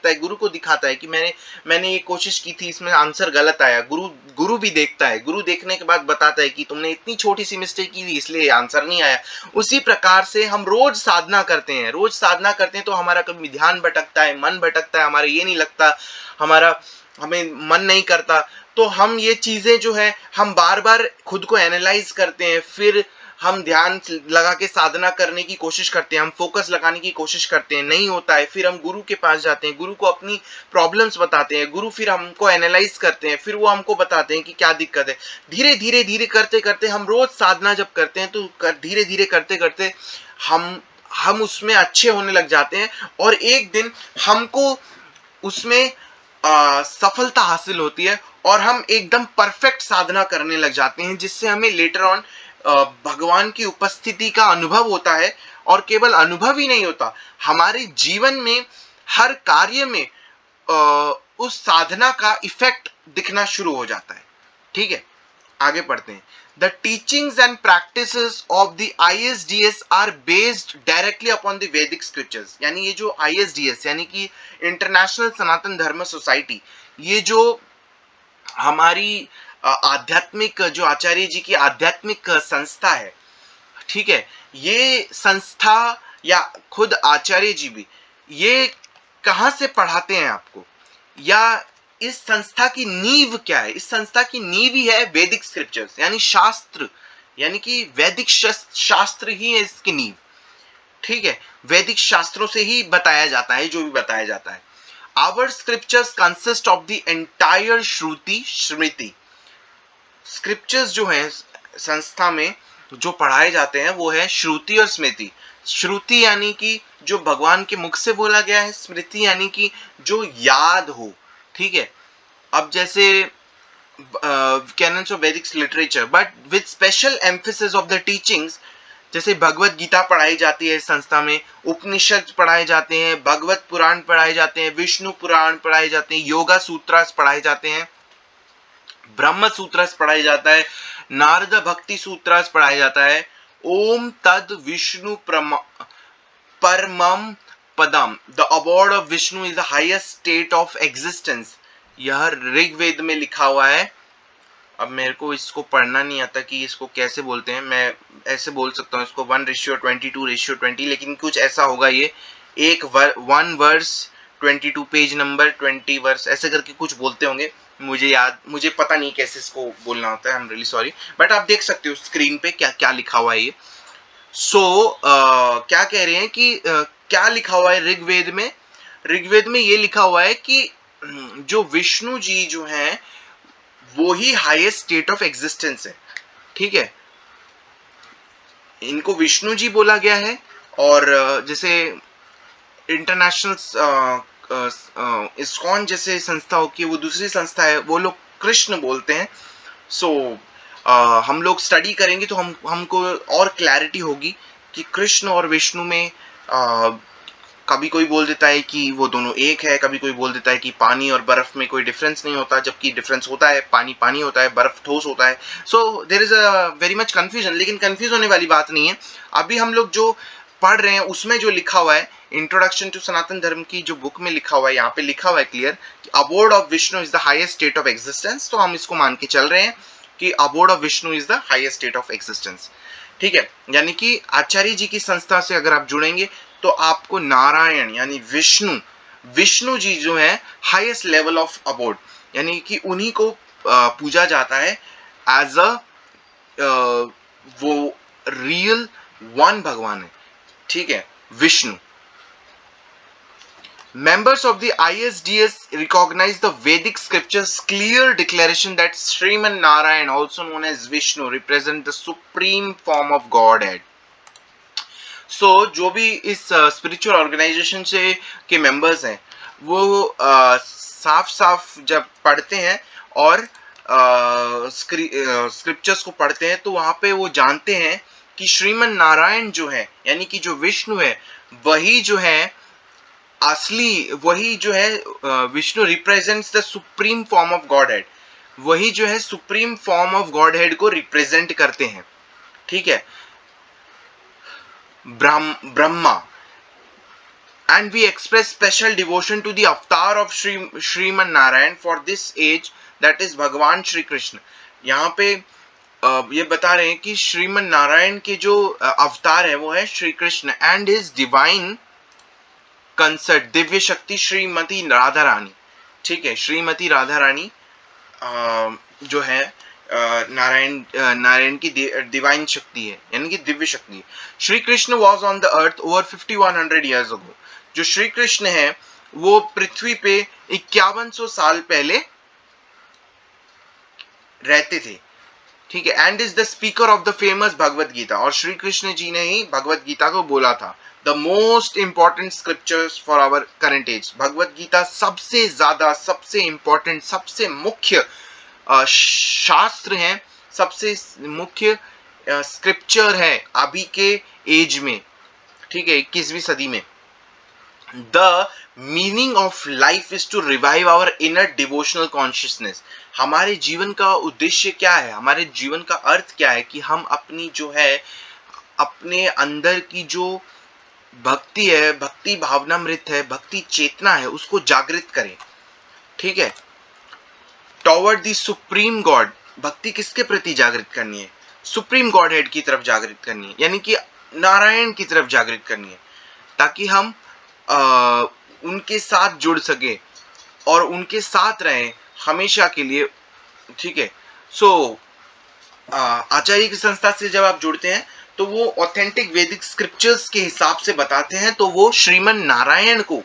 Speaker 1: है, गुरु को दिखाता है कि मैंने ये कोशिश की थी, इसमें आंसर गलत आया। गुरु भी देखता है, गुरु देखने के बाद बताता है कि तुमने इतनी छोटी सी मिस्टेक की थी इसलिए आंसर नहीं आया। उसी प्रकार से हम रोज साधना करते हैं तो हमारा कभी ध्यान भटकता है, मन भटकता है, हमारा ये नहीं लगता, हमें मन नहीं करता। तो हम ये चीजें जो है हम बार बार खुद को एनालाइज करते हैं, फिर हम ध्यान लगा के साधना करने की कोशिश करते हैं, हम फोकस लगाने की कोशिश करते हैं, नहीं होता है, फिर हम गुरु के पास जाते हैं, गुरु को अपनी प्रॉब्लम्स बताते हैं, गुरु फिर हमको एनालाइज करते हैं, फिर वो हमको बताते हैं कि क्या दिक्कत है। धीरे धीरे धीरे करते करते हम रोज साधना जब करते हैं तो धीरे धीरे करते करते हम उसमें अच्छे होने लग जाते हैं, और एक दिन हमको उसमें सफलता हासिल होती है और हम एकदम परफेक्ट साधना करने लग जाते हैं, जिससे हमें लेटर ऑन भगवान की उपस्थिति का अनुभव होता है। और केवल अनुभव ही नहीं होता, हमारे जीवन में हर कार्य में उस साधना का इफेक्ट दिखना शुरू हो जाता है, ठीक है। आगे पढ़ते हैं। The teachings and practices of the ISDS are based directly upon the Vedic scriptures। यानी ये जो ISDS यानी कि इंटरनेशनल सनातन धर्म सोसाइटी, ये जो हमारी आध्यात्मिक, जो आचार्य जी की आध्यात्मिक संस्था है, ठीक है, ये संस्था या खुद आचार्य जी भी ये कहां से पढ़ाते हैं आपको, या इस संस्था की नींव क्या है? इस संस्था की नींव ही है वैदिक स्क्रिप्चर्स, यानी शास्त्र, यानी कि वैदिक शास्त्र ही है इसकी नींव, ठीक है। वैदिक शास्त्रों से ही बताया जाता है जो भी बताया जाता है। Our scriptures consist of the entire Shruti Smriti. Scriptures जो है संस्था में जो पढ़ाए जाते हैं वो है श्रुति और स्मृति। श्रुति यानी कि जो भगवान के मुख से बोला गया है, स्मृति यानी कि जो याद हो, ठीक है। अब जैसे कैनन्स ऑफ वैदिक literature, but with special emphasis of the teachings, जैसे भगवत गीता पढ़ाई जाती है संस्था में, उपनिषद पढ़ाए जाते हैं, भगवत पुराण पढ़ाए जाते हैं, विष्णु पुराण पढ़ाए जाते हैं, योगा सूत्रास पढ़ाए जाते हैं, ब्रह्म सूत्रस पढ़ाया जाता है, नारद भक्ति सूत्रस पढ़ाया जाता है, ओम तद विष्णु परमम पदम, the abode of Vishnu is the highest state of existence. यह ऋग्वेद में लिखा हुआ है। अब मेरे को इसको पढ़ना नहीं आता कि इसको कैसे बोलते हैं, मैं ऐसे बोल सकता हूँ इसको 1:22:20, लेकिन कुछ ऐसा होगा, ये एक 1 वर्स 22 पेज नंबर 20 वर्स ऐसे करके कुछ बोलते होंगे, मुझे पता नहीं कैसे इसको बोलना होता है, I am really sorry, but आप देख सकते हो स्क्रीन पे क्या क्या लिखा हुआ है ये। क्या कह रहे हैं कि क्या लिखा हुआ है ऋग्वेद में? ऋग्वेद में ये लिखा हुआ है कि जो विष्णु जी जो हैं वो ही हाईएस्ट स्टेट ऑफ एग्जिस्टेंस है, ठीक है। इनको विष्णु जी बोला गया है, और जैसे इंटरनेशनल इस्कॉन जैसे संस्था होती है, वो दूसरी संस्था है, वो लोग कृष्ण बोलते हैं। हम लोग स्टडी करेंगे तो हमको और क्लैरिटी होगी कि कृष्ण और विष्णु में कभी कोई बोल देता है कि वो दोनों एक है, कभी कोई बोल देता है कि पानी और बर्फ में कोई डिफरेंस नहीं होता, जबकि डिफरेंस होता है, पानी पानी होता है, बर्फ ठोस होता है। So there is a very much confusion, लेकिन कंफ्यूज होने वाली बात नहीं है। अभी हम लोग जो पढ़ रहे हैं उसमें जो लिखा हुआ है, इंट्रोडक्शन टू सनातन धर्म की जो बुक में लिखा हुआ है, यहाँ पे लिखा हुआ है क्लियर कि abode of Vishnu is the highest state of existence. तो हम इसको मान के चल रहे हैं कि abode of Vishnu is the highest state of existence. ठीक है, यानी कि आचार्य जी की संस्था से अगर आप जुड़ेंगे तो आपको नारायण यानी विष्णु जी जो है हाईएस्ट लेवल ऑफ अबोर्ड, यानी कि उन्हीं को पूजा जाता है एज अ वो रियल वन भगवान है। ठीक है, Vishnu. Members of the ISDS recognize the Vedic scriptures' clear declaration that Sriman Narayan, also known as Vishnu, represent the supreme form of Godhead. So, जो भी इस स्पिरिचुअल ऑर्गेनाइजेशन से के मेंबर्स हैं वो साफ साफ जब पढ़ते हैं और स्क्रिप्चर्स को पढ़ते हैं तो वहां पे वो जानते हैं कि श्रीमन नारायण जो है यानी कि जो विष्णु है वही जो है असली, वही जो है Vishnu represents the supreme form of godhead, वही जो है supreme form of godhead को रिप्रेजेंट करते हैं। ठीक है, Brahma. And we express special devotion to the avatar of Shriman Narayan for this age, that is भगवान श्री कृष्ण। यहाँ पे ये बता रहे हैं कि श्रीमन नारायण के जो अवतार है वो है Shri Krishna and his divine concert Divya शक्ति श्रीमती राधा रानी। ठीक है, श्रीमती राधा रानी जो है नारायण की डिवाइन शक्ति है यानी कि दिव्य शक्ति है। Shri Krishna was on the earth over 5100 years ago. जो श्री कृष्ण है वो पृथ्वी पे 5100 साल पहले रहते थे। ठीक है, and is the speaker of the famous Bhagavad Gita, और श्री कृष्ण जी ने ही भगवत गीता को बोला था। The most important scriptures for our current age, Bhagavad Gita सबसे ज्यादा, सबसे इंपॉर्टेंट, सबसे मुख्य शास्त्र है, सबसे मुख्य स्क्रिप्चर है अभी के एज में। ठीक है, 21वीं सदी में। The meaning of life is to revive our inner devotional consciousness. हमारे जीवन का उद्देश्य क्या है, हमारे जीवन का अर्थ क्या है कि हम अपनी जो है अपने अंदर की जो भक्ति है, भक्ति भावनामृत है, भक्ति चेतना है, उसको जागृत करें। ठीक है, टॉवर्ड द सुप्रीम गॉड, भक्ति किसके प्रति जागृत करनी है? सुप्रीम गॉड हेड की तरफ जागृत करनी है, यानी कि नारायण की तरफ जागृत करनी है, ताकि हम उनके साथ जुड़ सके और उनके साथ रहें हमेशा के लिए। ठीक है, सो आचार्य की संस्था से जब आप जुड़ते हैं तो वो ऑथेंटिक वैदिक स्क्रिप्चर्स के हिसाब से बताते हैं, तो वो श्रीमन नारायण को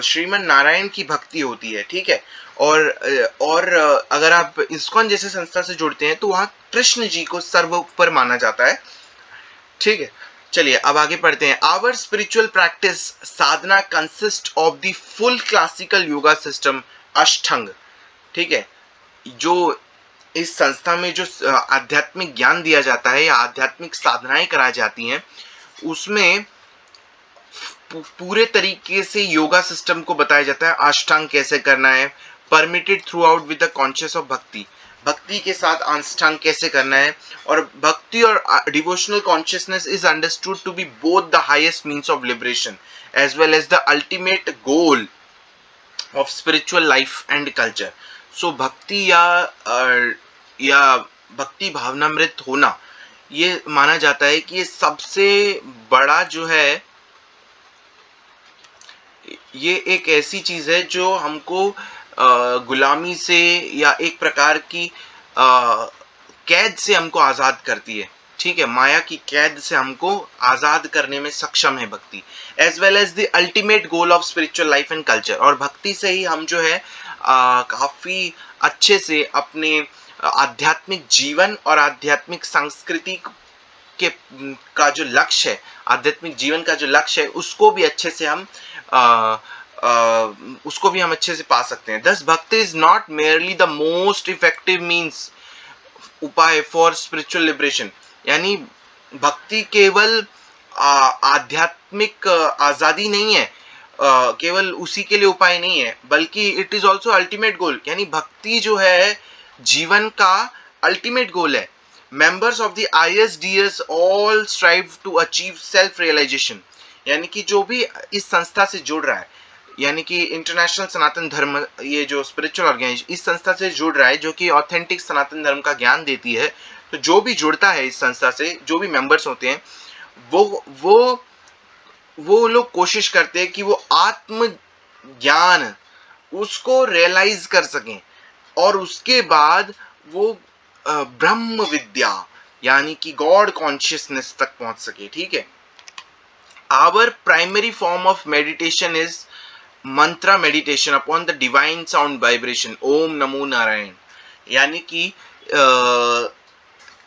Speaker 1: श्रीमन नारायण की भक्ति होती है। ठीक है, और अगर आप इस्कॉन जैसे संस्था से जुड़ते हैं तो वहाँ कृष्ण जी को सर्वोपर माना जाता है। ठीक है, चलिए अब आगे पढ़ते हैं। Our spiritual practice sadhana consist of the full classical yoga system Ashtanga. ठीक है, जो इस संस्था में जो आध्यात्मिक ज्ञान दिया जाता है या आध्यात्मिक साधनाएं कराई जाती हैं उसमें पूरे तरीके से योगा सिस्टम को बताया जाता है। अष्टांग कैसे करना है, permitted through out with the conscious of भक्ति, भक्ति के साथ अष्टांग कैसे करना है, और भक्ति और devotional consciousness is understood to be both the highest means of liberation as well as the ultimate goal of spiritual life and culture. So भक्ति या भक्ति भावनामृत होना, ये माना जाता है कि ये सबसे बड़ा जो है, ये एक ऐसी चीज है जो हमको गुलामी से या एक प्रकार की कैद से हमको आजाद करती है। ठीक है, माया की कैद से हमको आजाद करने में सक्षम है bhakti, as well as the ultimate goal of spiritual life and culture. और भक्ति से ही हम जो है काफी अच्छे से अपने आध्यात्मिक जीवन और आध्यात्मिक संस्कृति के का जो लक्ष्य है, आध्यात्मिक जीवन का जो लक्ष्य है, उसको भी अच्छे से हम उसको भी हम अच्छे से पा सकते हैं। दस भक्ति is not merely the most effective means उपाय फॉर स्पिरिचुअल लिबरेशन, यानी भक्ति केवल आध्यात्मिक आजादी नहीं है, केवल उसी के लिए उपाय नहीं है, बल्कि it is also ultimate goal. यानी भक्ति जो है जीवन का अल्टीमेट गोल है। Members of the ISDS all strive to achieve self realisation. यानी कि जो भी इस संस्था से जुड़ रहा है, यानी कि इंटरनेशनल सनातन धर्म, ये जो स्पिरिचुअल ऑर्गेनाइजेशन इस संस्था से जुड़ रहा है, जो कि ऑथेंटिक सनातन धर्म का ज्ञान देती है, तो जो भी जुड़ता है इस संस्था से, जो भी मेंबर्स होते हैं, वो लोग कोशिश करते हैं कि वो आत्म ज्ञान उसको रियलाइज कर सकें, और उसके बाद वो ब्रह्म विद्या यानी कि गॉड कॉन्शियसनेस तक पहुंच सके। ठीक है। Our primary form of meditation is mantra meditation upon the divine sound vibration ओम नमो नारायण। यानी कि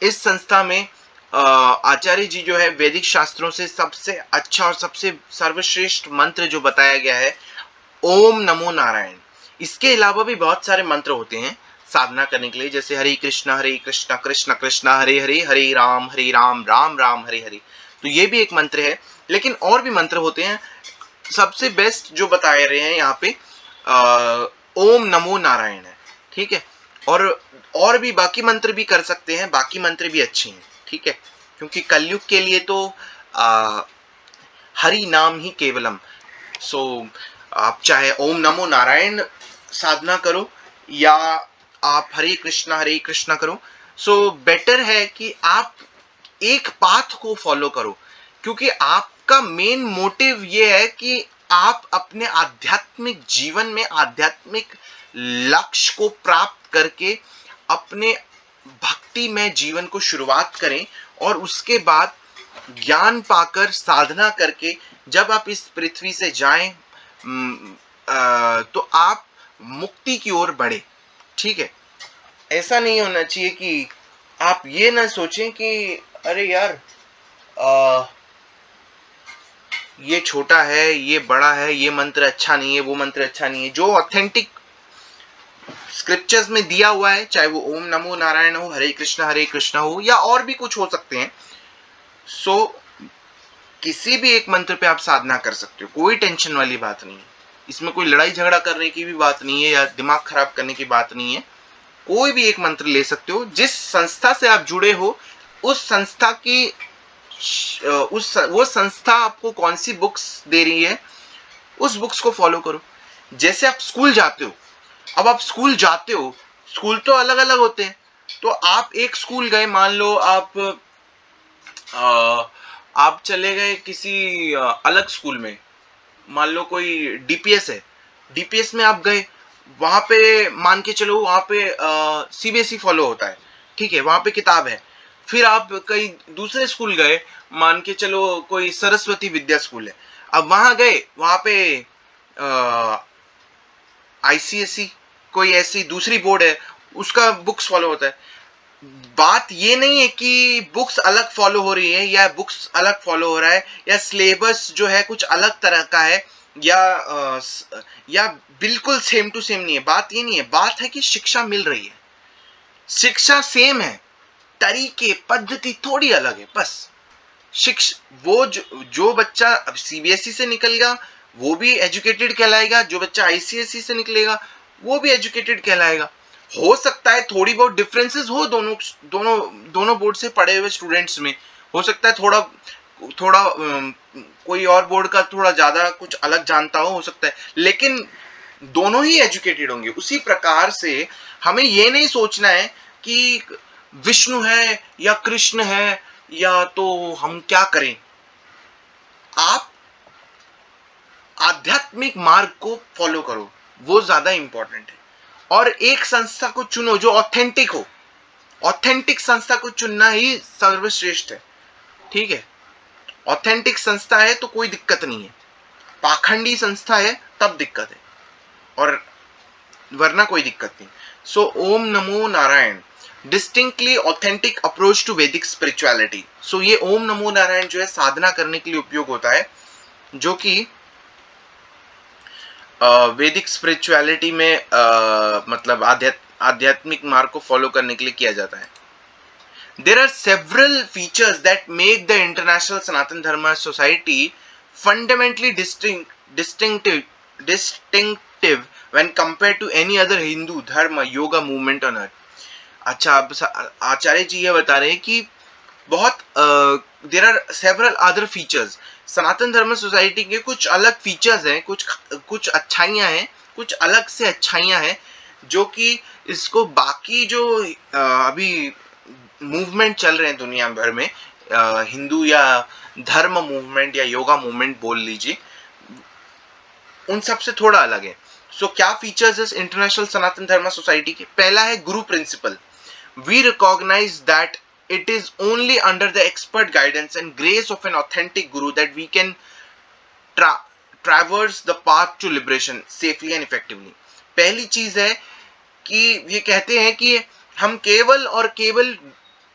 Speaker 1: इस संस्था में आचार्य जी जो है वैदिक शास्त्रों से सबसे अच्छा और सबसे सर्वश्रेष्ठ मंत्र जो बताया गया है ओम नमो नारायण। इसके अलावा भी बहुत सारे मंत्र होते हैं साधना करने के लिए, जैसे हरे कृष्णा कृष्ण कृष्ण हरे हरे, हरे राम राम राम हरे हरे। तो ये भी एक मंत्र है, लेकिन और भी मंत्र होते हैं। सबसे बेस्ट जो बताए रहे हैं यहाँ पे ओम नमो नारायण है। ठीक है। और भी बाकी मंत्र भी कर सकते हैं, बाकी मंत्र भी अच्छे हैं। ठीक है। क्योंकि कलयुग के लिए तो हरि नाम ही केवलम। सो आप चाहे ओम नमो नारायण साधना करो या आप हरे कृष्णा करो, सो बेटर है कि आप एक पाथ को फॉलो करो, क्योंकि आपका मेन मोटिव ये है कि आप अपने आध्यात्मिक जीवन में आध्यात्मिक लक्ष्य को प्राप्त करके अपने भक्ति में जीवन को शुरुआत करें, और उसके बाद ज्ञान पाकर साधना करके जब आप इस पृथ्वी से जाएं तो आप मुक्ति की ओर बढ़े। ठीक है। ऐसा नहीं होना चाहिए कि आप ये ना सोचें कि अरे यार ये छोटा है, ये बड़ा है, ये मंत्र अच्छा नहीं है, वो मंत्र अच्छा नहीं है। जो ऑथेंटिक स्क्रिप्चर्स में दिया हुआ है, चाहे वो ओम नमो नारायण हो, हरे कृष्णा हो, या और भी कुछ हो सकते हैं, सो किसी भी एक मंत्र पे आप साधना कर सकते हो। कोई टेंशन वाली बात नहीं है इसमें, कोई लड़ाई झगड़ा करने की भी बात नहीं है या दिमाग खराब करने की बात नहीं है। कोई भी एक मंत्र ले सकते हो। जिस संस्था से आप जुड़े हो उस संस्था की वो संस्था आपको कौन सी बुक्स दे रही है, उस बुक्स को फॉलो करो। जैसे आप स्कूल जाते हो, अब आप स्कूल जाते हो, स्कूल तो अलग अलग होते हैं, तो आप एक स्कूल गए, मान लो आप चले गए किसी अलग स्कूल में, मान लो कोई डीपीएस है, डीपीएस में आप गए, वहां पे मान के चलो वहां पे सीबीएसई फॉलो होता है। ठीक है। वहां पे किताब है। फिर आप कहीं दूसरे स्कूल गए, मान के चलो कोई सरस्वती विद्या स्कूल है, अब वहां गए, वहां पे आईसीएसई कोई ऐसी दूसरी बोर्ड है, उसका बुक्स फॉलो होता है। बात ये नहीं है कि बुक्स अलग फॉलो हो रही है या बुक्स अलग फॉलो हो रहा है या सिलेबस जो है कुछ अलग तरह का है या बिल्कुल सेम टू सेम नहीं है। बात ये नहीं है, बात है कि शिक्षा मिल रही है, शिक्षा सेम है, तरीके पद्धति थोड़ी अलग है बस। वो जो बच्चा अब सीबीएसई से निकलेगा वो भी एजुकेटेड कहलाएगा, जो बच्चा आईसीएसई से निकलेगा वो भी एजुकेटेड कहलाएगा। हो सकता है थोड़ी बहुत डिफरेंसेस हो दोनों बोर्ड से पढ़े हुए स्टूडेंट्स में, हो सकता है थोड़ा कोई और बोर्ड का थोड़ा ज्यादा कुछ अलग जानता हो सकता है, लेकिन दोनों ही एजुकेटेड होंगे। उसी प्रकार से हमें ये नहीं सोचना है कि विष्णु है या कृष्ण है या तो हम क्या करें। आप आध्यात्मिक मार्ग को फॉलो करो, वो ज्यादा इंपॉर्टेंट है। और एक संस्था को चुनो जो ऑथेंटिक हो, ऑथेंटिक संस्था को चुनना ही सर्वश्रेष्ठ है। ठीक है। ऑथेंटिक संस्था है तो कोई दिक्कत नहीं है, पाखंडी संस्था है तब दिक्कत है, और वरना कोई दिक्कत नहीं। So Om NaMo Narayan distinctly authentic approach to Vedic spirituality. So ये ओम नमो नारायण जो है साधना करने के लिए उपयोग होता है, जो कि वैदिक स्पिरिचुअलिटी में मतलब आध्यात्मिक मार्ग को फॉलो करने के लिए किया जाता है। There are several features that make the International Sanatan Dharma Society fundamentally distinctive when compared to any other Hindu dharma yoga movement on earth. अच्छा, अब आचार्य जी ये बता रहे हैं कि बहुत there are several other features, Sanatan Dharma society के कुछ अलग फीचर्स हैं, कुछ अच्छाइयाँ हैं, कुछ अलग से अच्छाइयाँ हैं जो कि इसको बाकी जो अभी मूवमेंट चल रहे हैं दुनिया भर में, हिंदू या धर्म मूवमेंट या योगा मूवमेंट बोल लीजिए, उन सब से थोड़ा अलग है. सो क्या फीचर्स है इंटरनेशनल सनातन धर्म सोसाइटी के? पहला है गुरु principal. We recognize that it is only under the expert guidance and grace of an authentic guru that we can traverse the path to liberation safely and effectively. पहली चीज है कि ये कहते हैं कि हम केवल और केवल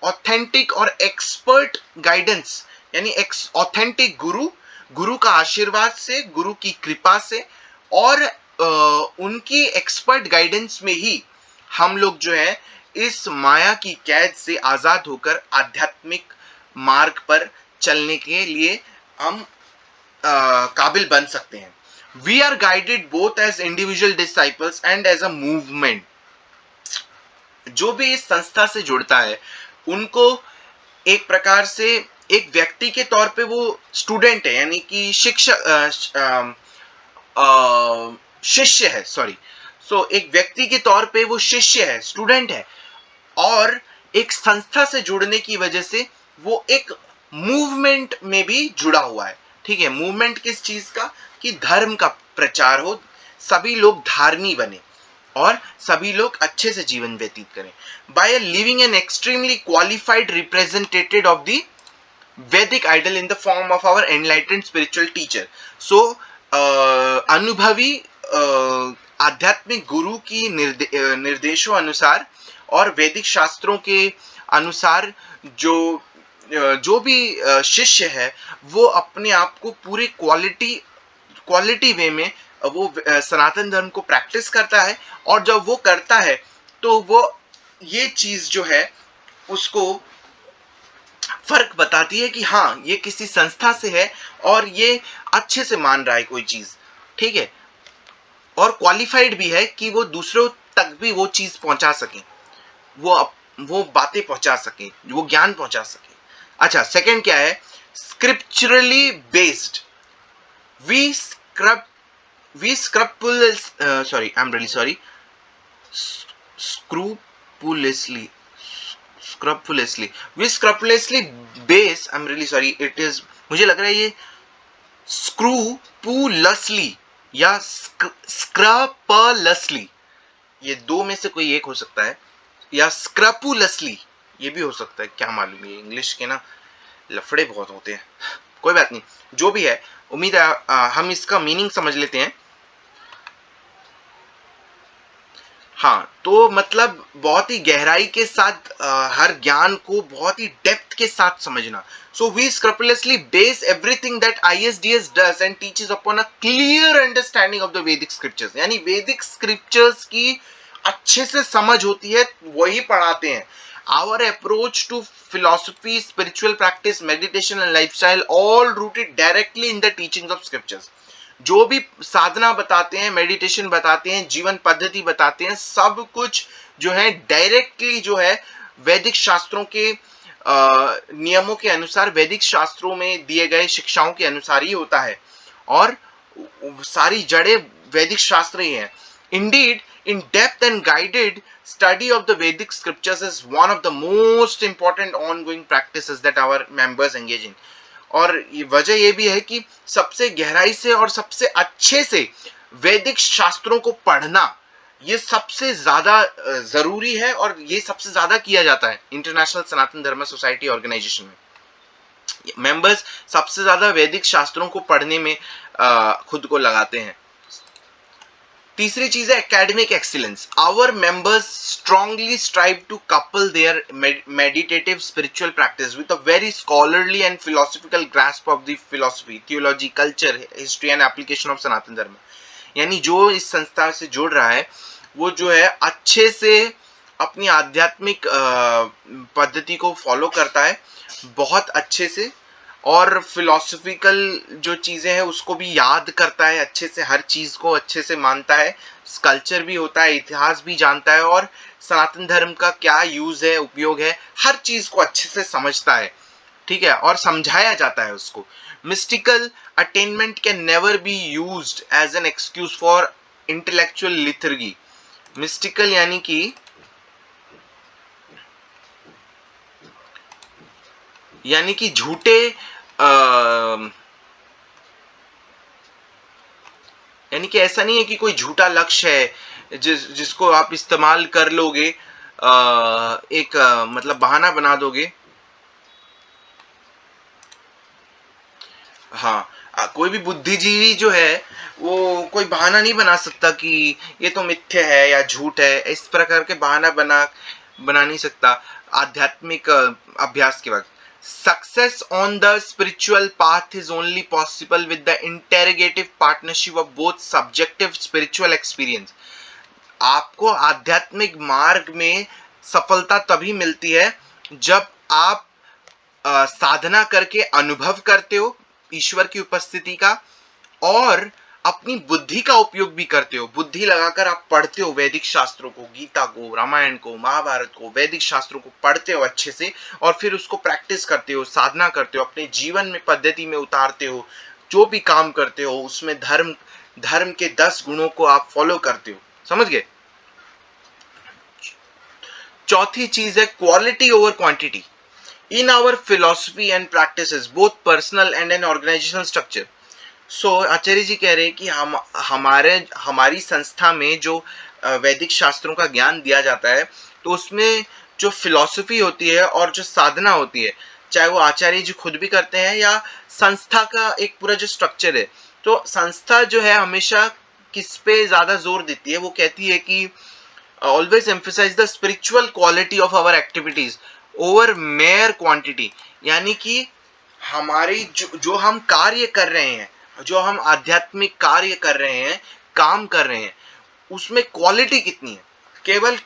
Speaker 1: ऑथेंटिक और एक्सपर्ट गाइडेंस, यानी ऑथेंटिक गुरु का आशीर्वाद से, गुरु की कृपा से और उनकी एक्सपर्ट गाइडेंस में ही हम लोग जो है इस माया की कैद से आजाद होकर आध्यात्मिक मार्ग पर चलने के लिए हम काबिल बन सकते हैं. We are guided both as individual disciples and as a movement. जो भी इस संस्था से जुड़ता है उनको एक प्रकार से एक व्यक्ति के तौर पे वो स्टूडेंट है, यानी कि शिष्य है, सॉरी. सो एक व्यक्ति के तौर पे वो शिष्य है, स्टूडेंट है, और एक संस्था से जुड़ने की वजह से वो एक मूवमेंट में भी जुड़ा हुआ है. ठीक है, मूवमेंट किस चीज का? कि धर्म का प्रचार हो, सभी लोग धार्मी बने और सभी लोग अच्छे से जीवन व्यतीत करें. By living an extremely qualified representative of the Vedic idol in the form of our enlightened spiritual teacher. So अनुभवी आध्यात्मिक गुरु की निर्देशों अनुसार और वैदिक शास्त्रों के अनुसार जो भी शिष्य है वो अपने आप को पूरे क्वालिटी वे में वो सनातन धर्म को प्रैक्टिस करता है. और जब वो करता है तो वो ये चीज जो है उसको फर्क बताती है कि हाँ ये किसी संस्था से है और ये अच्छे से मान रहा है कोई चीज. ठीक है, और क्वालिफाइड भी है कि वो दूसरों तक भी वो चीज पहुंचा सके, वो बातें पहुंचा सके, वो ज्ञान पहुंचा सके. अच्छा, सेकंड क्या है? स्क्रिप्चरली बेस्ड. मुझे लग रहा है ये स्क्रूपुलसली या स्क्रपलसली, ये दो में से कोई एक हो सकता है, या स्क्रपुलसली ये भी हो सकता है, क्या मालूम. ये इंग्लिश के ना लफड़े बहुत होते हैं. कोई बात नहीं, जो भी है, उम्मीद है हम इसका मीनिंग समझ लेते हैं. हाँ, तो मतलब बहुत ही गहराई के साथ हर ज्ञान को बहुत ही डेप्थ के साथ समझना. So we scrupulously base everything that ISDS does and teaches upon a clear understanding of the Vedic scriptures. यानी वैदिक स्क्रिप्चर्स की अच्छे से समझ होती है, वही पढ़ाते हैं. Our approach to philosophy, spiritual practice, meditation and lifestyle all rooted directly in the teachings of scriptures. जो भी साधना बताते हैं, मेडिटेशन बताते हैं, जीवन पद्धति बताते हैं, सब कुछ जो है डायरेक्टली जो है वैदिक शास्त्रों के नियमों के अनुसार, वैदिक शास्त्रों में दिए गए शिक्षाओं के अनुसार ही होता है और सारी जड़ें वैदिक शास्त्र ही हैं. Indeed, in depth and guided study of the Vedic scriptures is one of the most important ongoing practices that our members engage in. और वजह ये भी है कि सबसे गहराई से और सबसे अच्छे से वैदिक शास्त्रों को पढ़ना ये सबसे ज्यादा जरूरी है और ये सबसे ज्यादा किया जाता है international Sanatan Dharma society organisation में. मेंबर्स सबसे ज्यादा वैदिक शास्त्रों को पढ़ने में खुद को लगाते हैं. तीसरी चीज है academic excellence. Our members strongly strive to couple their meditative spiritual practice with a very scholarly and philosophical grasp of the philosophy, theology, culture, history and application of Sanatan Dharma. यानी जो इस संस्था से जुड़ रहा है वो जो है अच्छे से अपनी आध्यात्मिक पद्धति को फॉलो करता है बहुत अच्छे से, और फिलोसफिकल जो चीज़ें हैं उसको भी याद करता है अच्छे से, हर चीज़ को अच्छे से मानता है, कल्चर भी होता है, इतिहास भी जानता है, और सनातन धर्म का क्या यूज़ है, उपयोग है, हर चीज़ को अच्छे से समझता है, ठीक है, और समझाया जाता है उसको। Mystical attainment can never be used as an excuse for intellectual lethargy. Mystical यानी कि झूठे यानी कि ऐसा नहीं है कि कोई झूठा लक्ष्य है जिसको आप इस्तेमाल कर लोगे, एक मतलब बहाना बना दोगे। हाँ, कोई भी बुद्धिजीवी जो है वो कोई बहाना नहीं बना सकता कि ये तो मिथ्या है या झूठ है, इस प्रकार के बहाना बना नहीं सकता आध्यात्मिक अभ्यास के वक्त। Success on the spiritual path is only possible with the interrogative partnership of both subjective spiritual experience. आपको आध्यात्मिक मार्ग में सफलता तभी मिलती है जब आप साधना करके अनुभव करते हो ईश्वर की उपस्थिति का, और अपनी बुद्धि का उपयोग भी करते हो। बुद्धि लगाकर आप पढ़ते हो वैदिक शास्त्रों को, गीता को, रामायण को, महाभारत को, वैदिक शास्त्रों को पढ़ते हो अच्छे से, और फिर उसको प्रैक्टिस करते हो, साधना करते हो, अपने जीवन में पद्धति में उतारते हो। जो भी काम करते हो उसमें धर्म के 10 गुणों को आप फॉलो करते हो। समझ गए? चौथी चीज है quality over quantity in our philosophy and practices both personal and an organizational structure। सो आचार्य जी कह रहे हैं कि हमारी संस्था में जो वैदिक शास्त्रों का ज्ञान दिया जाता है, तो उसमें जो फिलॉसफी होती है और जो साधना होती है, चाहे वो आचार्य जी खुद भी करते हैं या संस्था का एक पूरा जो स्ट्रक्चर है, तो संस्था जो है हमेशा किस पे ज्यादा जोर देती है? वो कहती है कि always emphasize the spiritual quality of our activities over mere quantity। यानी कि हमारी जो हम कार्य कर रहे हैं, जो हम आध्यात्मिक कार्य कर रहे हैं, काम कर रहे हैं, उसमें क्वालिटी कितनी है। केवल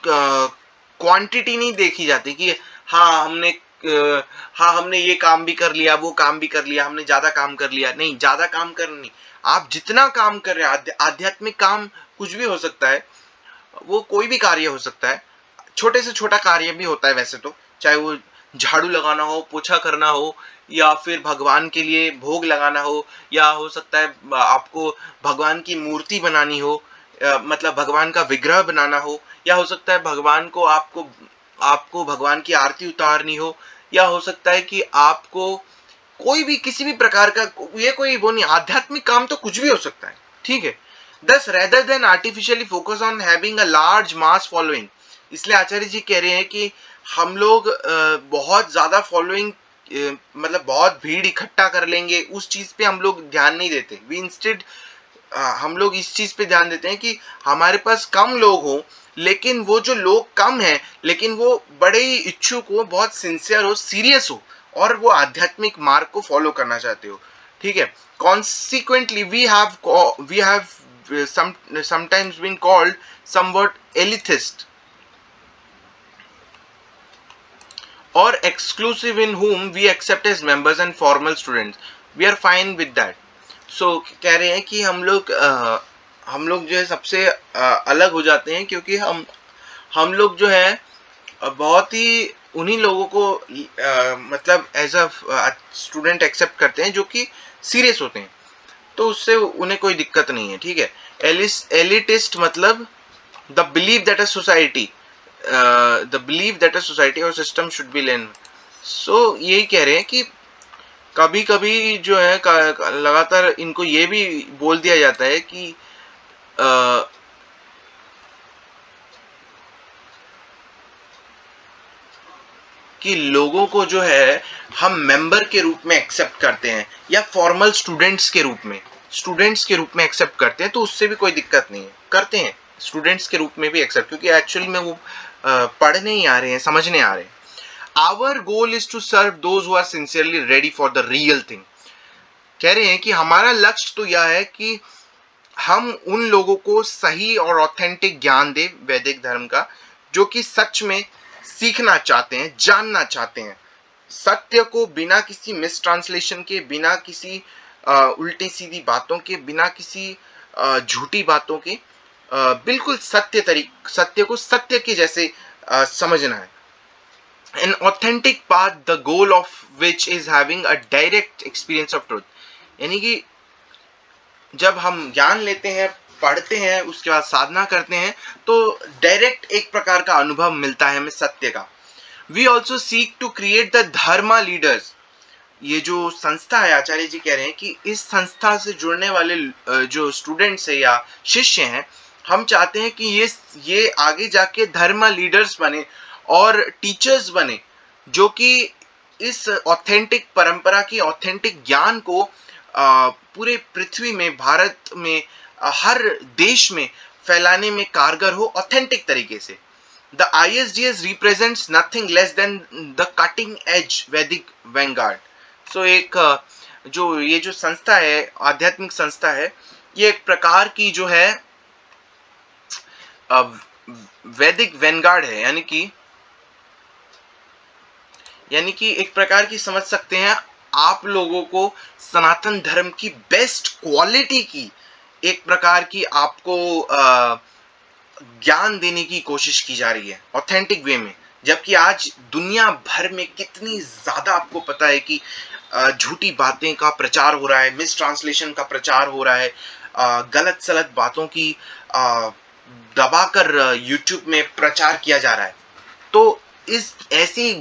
Speaker 1: क्वांटिटी नहीं देखी जाती कि हाँ हमने ये काम भी कर लिया, वो काम भी कर लिया, हमने ज्यादा काम कर लिया। नहीं, ज्यादा काम करना नहीं, आप जितना काम कर रहे हैं, आध्यात्मिक काम कुछ भी हो सकता है, वो कोई भी कार्य हो सकता है, छोटे से छोटा कार्य भी होता है वैसे तो, चाहे वो झाड़ू लगाना हो, पोछा करना हो, या फिर भगवान के लिए भोग लगाना हो, या हो सकता है आपको भगवान की मूर्ति बनानी हो, मतलब भगवान का विग्रह बनाना हो, या हो सकता है भगवान को आपको भगवान की आरती उतारनी हो, या हो सकता है कि आपको कोई भी किसी भी प्रकार का ये कोई वो नहीं, आध्यात्मिक काम तो कुछ भी हो सकता है, ठीक है। Thus, rather than artificially focus on having a large mass following, इसलिए आचार्य जी कह रहे हैं कि हम लोग बहुत ज्यादा फॉलोइंग, मतलब बहुत भीड़ इकट्ठा कर लेंगे, उस चीज पे हम लोग ध्यान नहीं देते। वी इंस्टेड हम लोग इस चीज पे ध्यान देते हैं कि हमारे पास कम लोग हो, लेकिन वो जो लोग कम हैं लेकिन वो बड़े ही इच्छुक हो, बहुत सिंसियर हो, सीरियस हो, और वो आध्यात्मिक मार्ग को फॉलो करना चाहते हो, ठीक है। Consequently we have sometimes been called somewhat elitist or exclusive in whom we accept as members and formal students। We are fine with that। So कह रहे हैं कि हम लोग जो है सबसे अलग हो जाते हैं, क्योंकि हम लोग जो है बहुत ही उन्हीं लोगों को मतलब एज अ स्टूडेंट एक्सेप्ट करते हैं जो कि सीरियस होते हैं, तो उससे उन्हें कोई दिक्कत नहीं है, ठीक है। एलिटिस्ट मतलब the believe that a society और सिस्टम शुड बी लेन। सो यही कह रहे हैं कि कभी कभी जो है लगातार इनको ये भी बोल दिया जाता है कि लोगों को जो है हम मेंबर के रूप में एक्सेप्ट करते हैं, या फॉर्मल स्टूडेंट्स के रूप में एक्सेप्ट करते हैं, तो उससे भी कोई दिक्कत नहीं है, करते हैं स्टूडेंट्स के रूप में भी एक्सेप्ट, क्योंकि एक्चुअली में वो पढ़ने ही आ रहे हैं, समझने आ रहे हैं। Our goal is to serve those who are sincerely ready for the real thing. कह रहे हैं कि हमारा लक्ष्य तो यह है कि हम उन लोगों को सही और ऑथेंटिक ज्ञान दें वैदिक धर्म का, जो कि सच में सीखना चाहते हैं, जानना चाहते हैं, सत्य को बिना किसी मिस ट्रांसलेशन के, बिना किसी उल्टी सीधी बातों के, बिना किसी झूठी बातों के, बिल्कुल सत्य को सत्य के जैसे समझना है. An authentic path, the goal of which is having a direct experience of truth. यानी कि जब हम ज्ञान लेते हैं, पढ़ते हैं, उसके बाद साधना करते हैं, तो डायरेक्ट एक प्रकार का अनुभव मिलता है हमें सत्य का. We also seek to create the dharma leaders. ये जो संस्था है, आचार्य जी कह रहे हैं कि इस संस्था से जुड़ने वाले जो स्टूडेंट्स है या शिष्य हैं, हम चाहते हैं कि ये आगे जाके धर्म लीडर्स बने और टीचर्स बने, जो कि इस ऑथेंटिक परंपरा की, ऑथेंटिक ज्ञान को पूरे पृथ्वी में, भारत में, हर देश में फैलाने में कारगर हो ऑथेंटिक तरीके से. The ISDS represents nothing less than the cutting edge Vedic vanguard. So ये जो संस्था है, आध्यात्मिक संस्था है, ये एक प्रकार की जो है वैदिक वैनगार्ड है, यानी कि एक प्रकार की समझ सकते हैं आप लोगों को सनातन धर्म की बेस्ट क्वालिटी की एक प्रकार की आपको ज्ञान देने की कोशिश की जा रही है ऑथेंटिक वे में. जबकि आज दुनिया भर में कितनी ज्यादा आपको पता है कि झूठी बातें का प्रचार हो रहा है, मिस ट्रांसलेशन का प्रचार हो रहा है, गलत सलत बातों की दबाकर यूट्यूब में प्रचार किया जा रहा है. तो इस ऐसी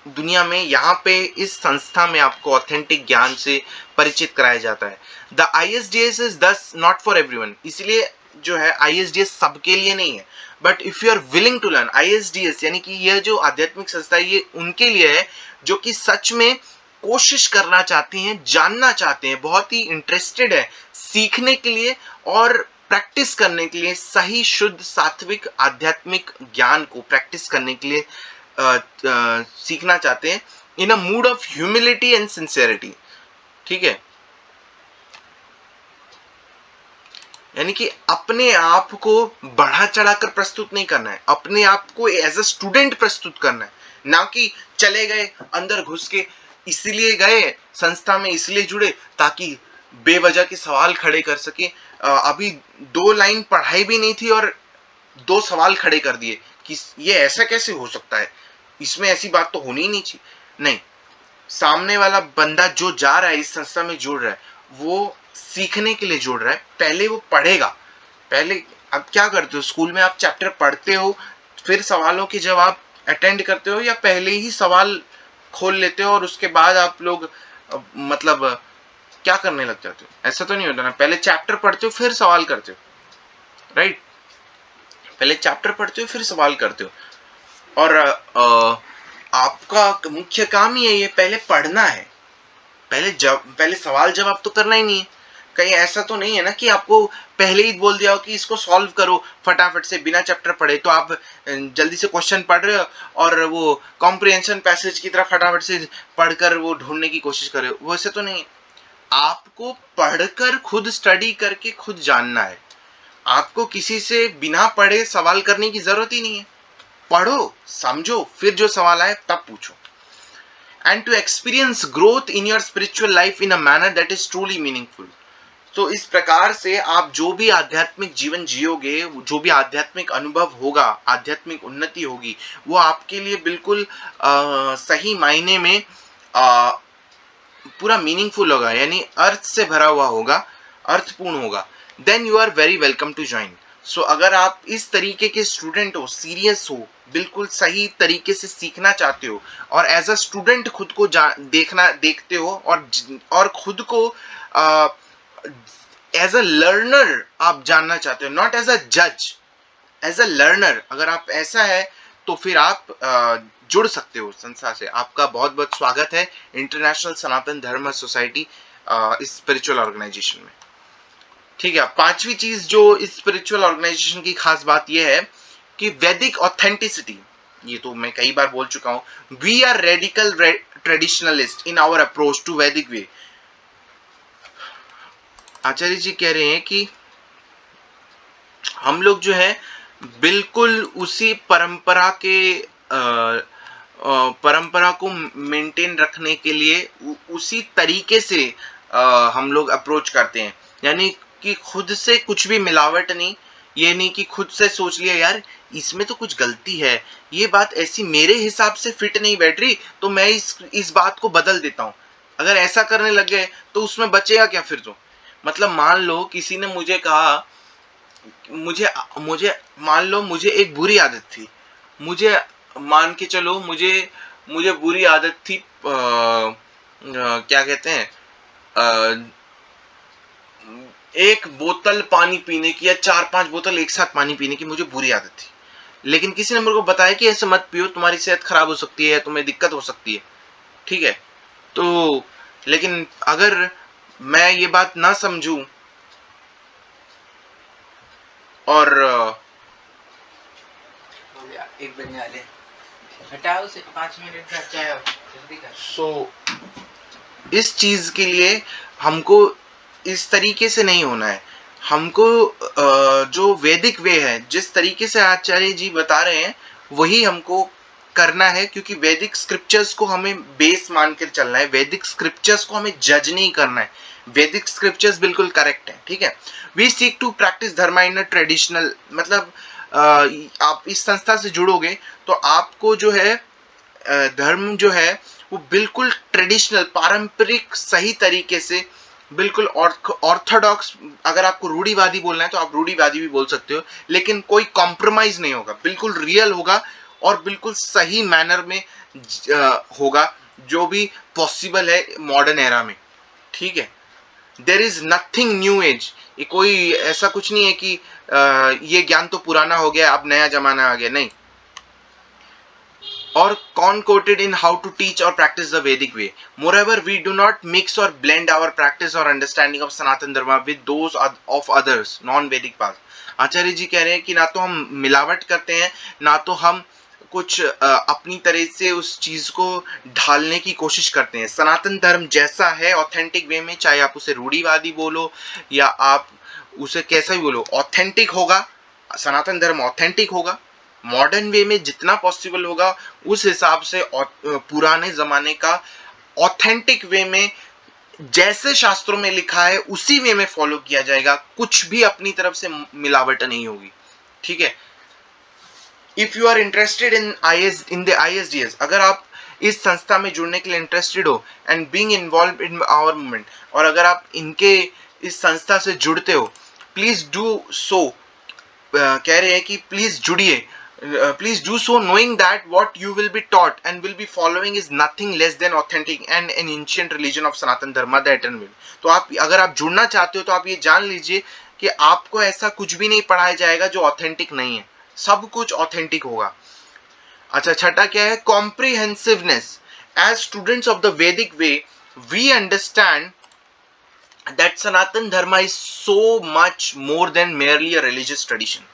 Speaker 1: दुनिया में यहाँ पे इस संस्था में आपको ऑथेंटिक ज्ञान से परिचित कराया जाता है. The ISDS is thus not for everyone. इसलिए जो है ISDS सबके लिए नहीं है, but if you are willing to learn ISDS, यानी कि यह जो आध्यात्मिक संस्था है, ये उनके लिए है जो कि सच में कोशिश करना चाहते हैं, जानना चाहते हैं, बहुत ही इंटरेस्टेड है सीखने के लिए और प्रैक्टिस करने के लिए, सही शुद्ध सात्विक आध्यात्मिक ज्ञान को प्रैक्टिस करने के लिए सीखना चाहते हैं in a mood of humility and sincerity. ठीक है, यानी कि अपने आप को बढ़ा चढ़ाकर प्रस्तुत नहीं करना है, अपने आप को एज अ स्टूडेंट प्रस्तुत करना है, ना कि चले गए अंदर घुस के, इसलिए गए संस्था में, इसलिए जुड़े ताकि बेवजह के सवाल खड़े कर सके. अभी 2 लाइन पढ़ाई भी नहीं थी और 2 सवाल खड़े कर दिए कि ये ऐसा कैसे हो सकता है, इसमें ऐसी बात तो होनी ही नहीं चाहिए. नहीं, सामने वाला बंदा जो जा रहा है, इस संस्था में जुड़ रहा है, वो सीखने के लिए जुड़ रहा है. पहले वो पढ़ेगा. पहले अब क्या करते हो, स्कूल में आप चैप्टर पढ़ते हो, फिर सवालों के जवाब अटेंड करते हो, या पहले ही सवाल खोल लेते हो और उसके बाद आप लोग मतलब क्या करने लग जाते हो? ऐसा तो नहीं होता ना. पहले चैप्टर पढ़ते हो फिर सवाल करते हो, राइट? पहले चैप्टर पढ़ते हो फिर सवाल करते हो. और आपका मुख्य काम ही है ये, पहले पढ़ना है, पहले सवाल जवाब तो करना ही नहीं है. कहीं ऐसा तो नहीं है ना कि आपको पहले ही बोल दिया हो कि इसको सॉल्व करो फटाफट से बिना चैप्टर पढ़े, तो आप जल्दी से क्वेश्चन पढ़ रहे हो और वो कॉम्प्रिहेंशन पैसेज की तरह फटाफट से पढ़कर वो ढूंढने की कोशिश कर रहे हो. वैसे तो नहीं है. आपको पढ़कर खुद स्टडी करके खुद जानना है. आपको किसी से बिना पढ़े सवाल करने की जरूरत ही नहीं है. पढ़ो, समझो, फिर जो सवाल आए तब पूछो. And to experience growth in your spiritual life in a manner that is truly meaningful. तो इस प्रकार से आप जो भी आध्यात्मिक जीवन जियोगे, जो भी आध्यात्मिक अनुभव होगा, आध्यात्मिक उन्नति होगी, वो आपके लिए बिल्कुल सही मायने में पूरा मीनिंगफुल होगा, यानी अर्थ से भरा हुआ होगा, अर्थपूर्ण होगा. Then you are very welcome to join. So अगर आप इस तरीके के स्टूडेंट हो, सीरियस हो, बिल्कुल सही तरीके से सीखना चाहते हो और एज अ स्टूडेंट खुद को देखते हो और खुद को एज अ लर्नर आप जानना चाहते हो, नॉट एज अ जज, एज अ लर्नर, अगर आप ऐसा है तो फिर आप जुड़ सकते हो संस्था से. आपका बहुत बहुत स्वागत है इंटरनेशनल सनातन धर्म सोसाइटी इस स्पिरिचुअल ऑर्गेनाइजेशन में. ठीक है. 5वीं चीज जो इस स्पिरिचुअल ऑर्गेनाइजेशन की खास बात यह है कि वैदिक ऑथेंटिसिटी. ये तो मैं कई बार बोल चुका हूं. We are radical traditionalist in our approach to Vedic way. आचार्य जी कह रहे हैं कि हम लोग जो है बिल्कुल उसी परंपरा के परंपरा को मेंटेन रखने के लिए उसी तरीके से हम लोग अप्रोच करते हैं, यानी कि खुद से कुछ भी मिलावट नहीं। ये नहीं कि खुद से सोच लिया यार इसमें तो कुछ गलती है, ये बात ऐसी मेरे हिसाब से फिट नहीं बैठ रही, तो मैं इस बात को बदल देता हूँ। अगर ऐसा करने लग गए तो उसमें बचेगा क्या फिर? तो मतलब मान लो किसी ने मुझे कहा, मुझे मुझे मान लो मुझे एक बुरी आदत थी, मुझे मान के चलो मुझे मुझे बुरी आदत थी क्या कहते हैं, एक बोतल पानी पीने की या 4-5 बोतल एक साथ पानी पीने की मुझे बुरी आदत थी। लेकिन किसी ने मेरे को बताया कि ऐसे मत पियो, तुम्हारी सेहत खराब हो सकती है, तुम्हें दिक्कत हो सकती है। ठीक है, तो लेकिन अगर मैं ये बात ना समझूं और
Speaker 2: हो गया, 1 बजने वाले। हटाओ उसे, 5 मिनट का चाय जल्दी कर।
Speaker 1: सो इस चीज के लिए हमको इस तरीके से नहीं होना है। हमको जो वैदिक वे है, जिस तरीके से आचार्य जी बता रहे हैं वही हमको करना है, क्योंकि वैदिक स्क्रिप्चर्स को हमें बेस मानकर चलना है। वैदिक स्क्रिप्चर्स को हमें जज नहीं करना है। वैदिक स्क्रिप्चर्स बिल्कुल करेक्ट है। ठीक है, we seek to practise dharma in a traditional, मतलब आप इस संस्था से जुड़ोगे तो आपको जो है धर्म जो है वो बिल्कुल ट्रेडिशनल, पारंपरिक, सही तरीके से, बिल्कुल ऑर्थोडॉक्स। अगर आपको रूढ़िवादी बोलना है तो आप रूढ़िवादी भी बोल सकते हो, लेकिन कोई कॉम्प्रोमाइज नहीं होगा, बिल्कुल रियल होगा और बिल्कुल सही मैनर में होगा, जो भी पॉसिबल है मॉडर्न एरा में। ठीक है, there is nothing new age. ये कोई ऐसा कुछ नहीं है कि ये ज्ञान तो पुराना हो गया अब नया जमाना आ गया, नहीं। or concorded in how to teach or practice the Vedic way. Moreover, we do not mix or blend our practice or understanding of Sanatan Dharma with those of others non-Vedic paths. आचार्य जी कह रहे हैं कि ना तो हम मिलावट करते हैं, ना तो हम कुछ अपनी तरह से उस चीज को ढालने की कोशिश करते हैं। सनातन धर्म जैसा है ऑथेंटिक वे में, चाहे आप उसे रूढ़िवादी बोलो या आप उसे कैसा भी बोलो, ऑथेंटिक होगा। सनातन धर्म ऑथेंटिक होगा, मॉडर्न वे में जितना पॉसिबल होगा उस हिसाब से पुराने जमाने का ऑथेंटिक वे में जैसे शास्त्रों में लिखा है उसी वे में फॉलो किया जाएगा, कुछ भी अपनी तरफ से मिलावट नहीं होगी। ठीक है, if you are interested in the ISDS, अगर आप इस संस्था में जुड़ने के लिए इंटरेस्टेड हो and being involve in our movement, और अगर आप इनके इस संस्था से जुड़ते हो, प्लीज डू सो। कह रहे हैं कि प्लीज जुड़िए, please do so knowing that what you will be taught and will be following is nothing less than authentic and an ancient religion of Sanatan Dharma, the eternal will. तो आप अगर आप जुड़ना चाहते हो तो आप ये जान लीजिए कि आपको ऐसा कुछ भी नहीं पढ़ाया जाएगा जो ऑथेंटिक नहीं है, सब कुछ ऑथेंटिक होगा। अच्छा, छठा क्या है? Comprehensiveness. As students of the Vedic way we understand that Sanatan Dharma is so much more than merely a religious tradition.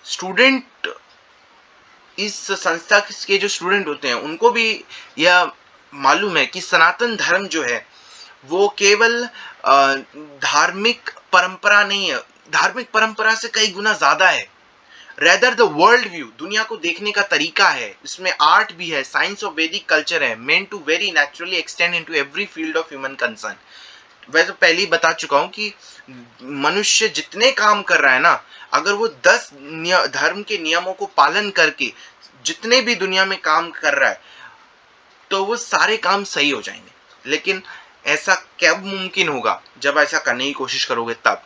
Speaker 1: Student, इस संस्था के जो स्टूडेंट होते हैं उनको भी यह मालूम है कि सनातन धर्म जो है वो केवल धार्मिक परंपरा नहीं है, धार्मिक परंपरा से कई गुना ज्यादा है। रेदर द वर्ल्ड व्यू, दुनिया को देखने का तरीका है, इसमें आर्ट भी है, साइंस ऑफ वैदिक कल्चर है, meant to very naturally extend into every field of human concern. वैसे पहले ही बता चुका हूं कि मनुष्य जितने काम कर रहा है ना, अगर वो 10 धर्म के नियमों को पालन करके जितने भी दुनिया में काम कर रहा है तो वो सारे काम सही हो जाएंगे। लेकिन ऐसा कब मुमकिन होगा? जब ऐसा करने की कोशिश करोगे तब।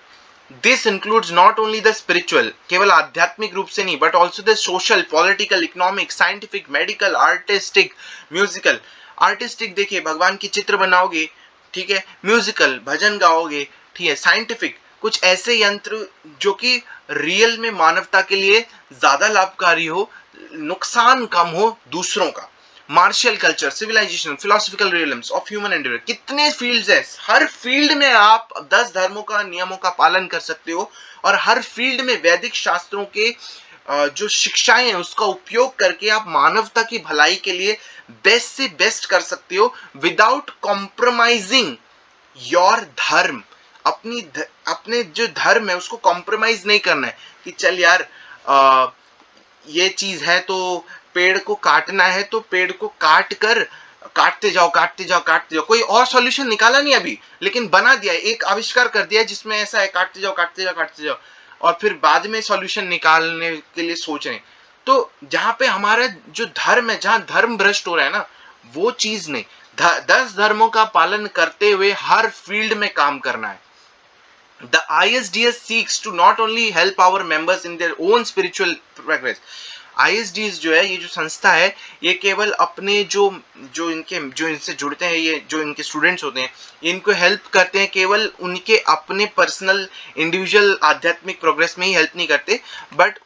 Speaker 1: This includes not only the spiritual, केवल आध्यात्मिक रूप से नहीं, but also the social, political, economic, scientific, medical, artistic, musical. Artistic देखिए, भगवान की चित्र बनाओगे, ठीक है, म्यूजिकल, भजन गाओगे, ठीक है, साइंटिफिक, कुछ ऐसे यंत्र जो कि रियल में मानवता के लिए ज्यादा लाभकारी हो, नुकसान कम हो दूसरों का। Martial culture, civilisation, philosophical realms of human endeavour, कितने फील्ड्स हैं, हर फील्ड में आप 10 धर्मों का नियमों का पालन कर सकते हो और हर फील्ड में वैदिक शास्त्रों के जो शिक्षाएं हैं उसका उपयोग करके आप मानवता की भलाई के लिए बेस्ट से बेस्ट कर सकते हो विदाउट कॉम्प्रोमाइजिंग योर धर्म। अपने जो धर्म है उसको कॉम्प्रोमाइज नहीं करना है कि चल यार ये चीज है तो पेड़ को काटना है तो पेड़ को काट कर काटते जाओ काटते जाओ काटते जाओ, कोई और सॉल्यूशन निकाला नहीं अभी, लेकिन बना दिया, एक आविष्कार कर दिया जिसमें ऐसा है काटते जाओ काटते जाओ काटते जाओ, और फिर बाद में सॉल्यूशन निकालने के लिए सोच रहे हैं। तो जहां पे हमारा जो धर्म है, जहां धर्म भ्रष्ट हो रहा है ना, वो चीज नहीं, 10 धर्मों का पालन करते हुए हर फील्ड में काम करना है। The ISDS seeks to not only help our members in their own spiritual progress. ISDS जो है, ये जो संस्था है, ये केवल अपने जो इनसे जुड़ते हैं, ये जो इनके स्टूडेंट्स होते हैं, इनको हेल्प करते हैं, केवल उनके अपने पर्सनल इंडिविजुअल आध्यात्मिक प्रोग्रेस में ही हेल्प नहीं करते, but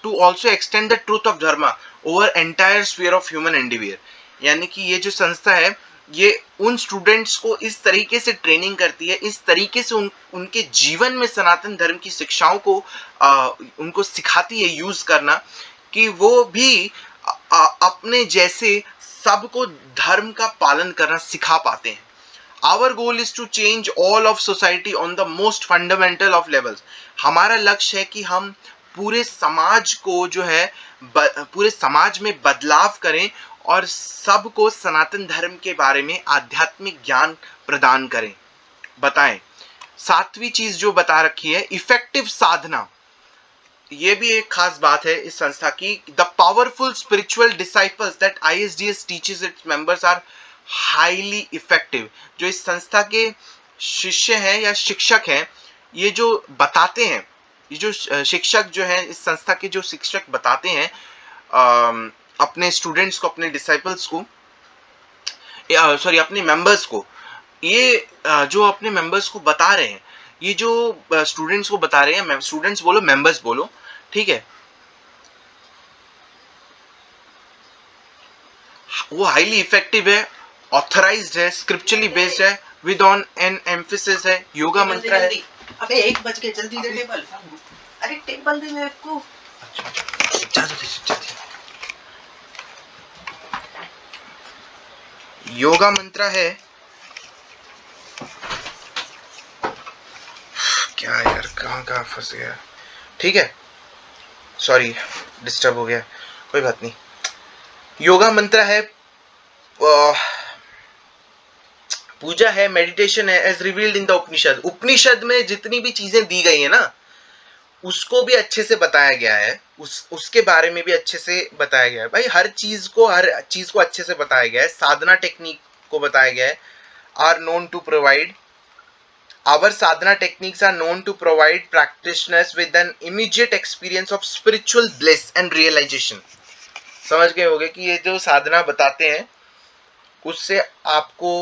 Speaker 1: to also extend the truth of dharma over entire sphere of human endeavour. यानी कि ये जो संस्था है, ये उन स्टूडेंट्स को इस तरीके से ट्रेनिंग करती है, इस तरीके से उनके जीवन में सनातन धर्म की शिक्षाओं को उनको सिखाती है यूज करना, कि वो भी अपने जैसे सबको धर्म का पालन करना सिखा पाते हैं। Our goal is to change all of society on the most fundamental of levels. हमारा लक्ष्य है कि हम पूरे समाज को जो है पूरे समाज में बदलाव करें और सबको सनातन धर्म के बारे में आध्यात्मिक ज्ञान प्रदान करें, बताएं। 7वीं चीज जो बता रखी है, इफेक्टिव साधना, ये भी एक खास बात है इस संस्था की। The powerful spiritual disciples that ISDS teaches its members are highly effective. जो इस संस्था के शिष्य हैं या शिक्षक हैं, ये जो बताते हैं, ये जो शिक्षक जो हैं इस संस्था के, जो शिक्षक बताते हैं अपने स्टूडेंट्स को, अपने डिसाइपल्स को, सॉरी अपने मेंबर्स को, ये जो अपने मेंबर्स को बता रहे हैं, ये जो स्टूडेंट्स को बता रहे हैं, स्टूडेंट्स बोलो मेंबर्स बोलो, ठीक है, वो हाईली इफेक्टिव है, ऑथराइज्ड है, स्क्रिप्चुरली बेस्ड है, विद ऑन एन एम्फेसिस है, योगा मंत्र है।
Speaker 2: अबे 1 बज के जल्दी दे टेबल। अरे टेबल दे मेरे को।
Speaker 1: योगा मंत्र है, क्या यार, कहाँ फंस गया, ठीक है, सॉरी डिस्टर्ब हो गया, कोई बात नहीं। योगा मंत्र है, पूजा है, मेडिटेशन है, एज रिवील्ड इन द उपनिषद। उपनिषद में जितनी भी चीजें दी गई है ना, उसको भी अच्छे से बताया गया है, उसके बारे में भी अच्छे से बताया गया है भाई। हर चीज को अच्छे से बताया गया है। साधना टेक्निक को बताया गया है। Are known to provide Our sadhana techniques are known to provide practitioners with an immediate experience of spiritual bliss and realization. समझ गए होंगे कि ये जो साधना बताते हैं, उससे आपको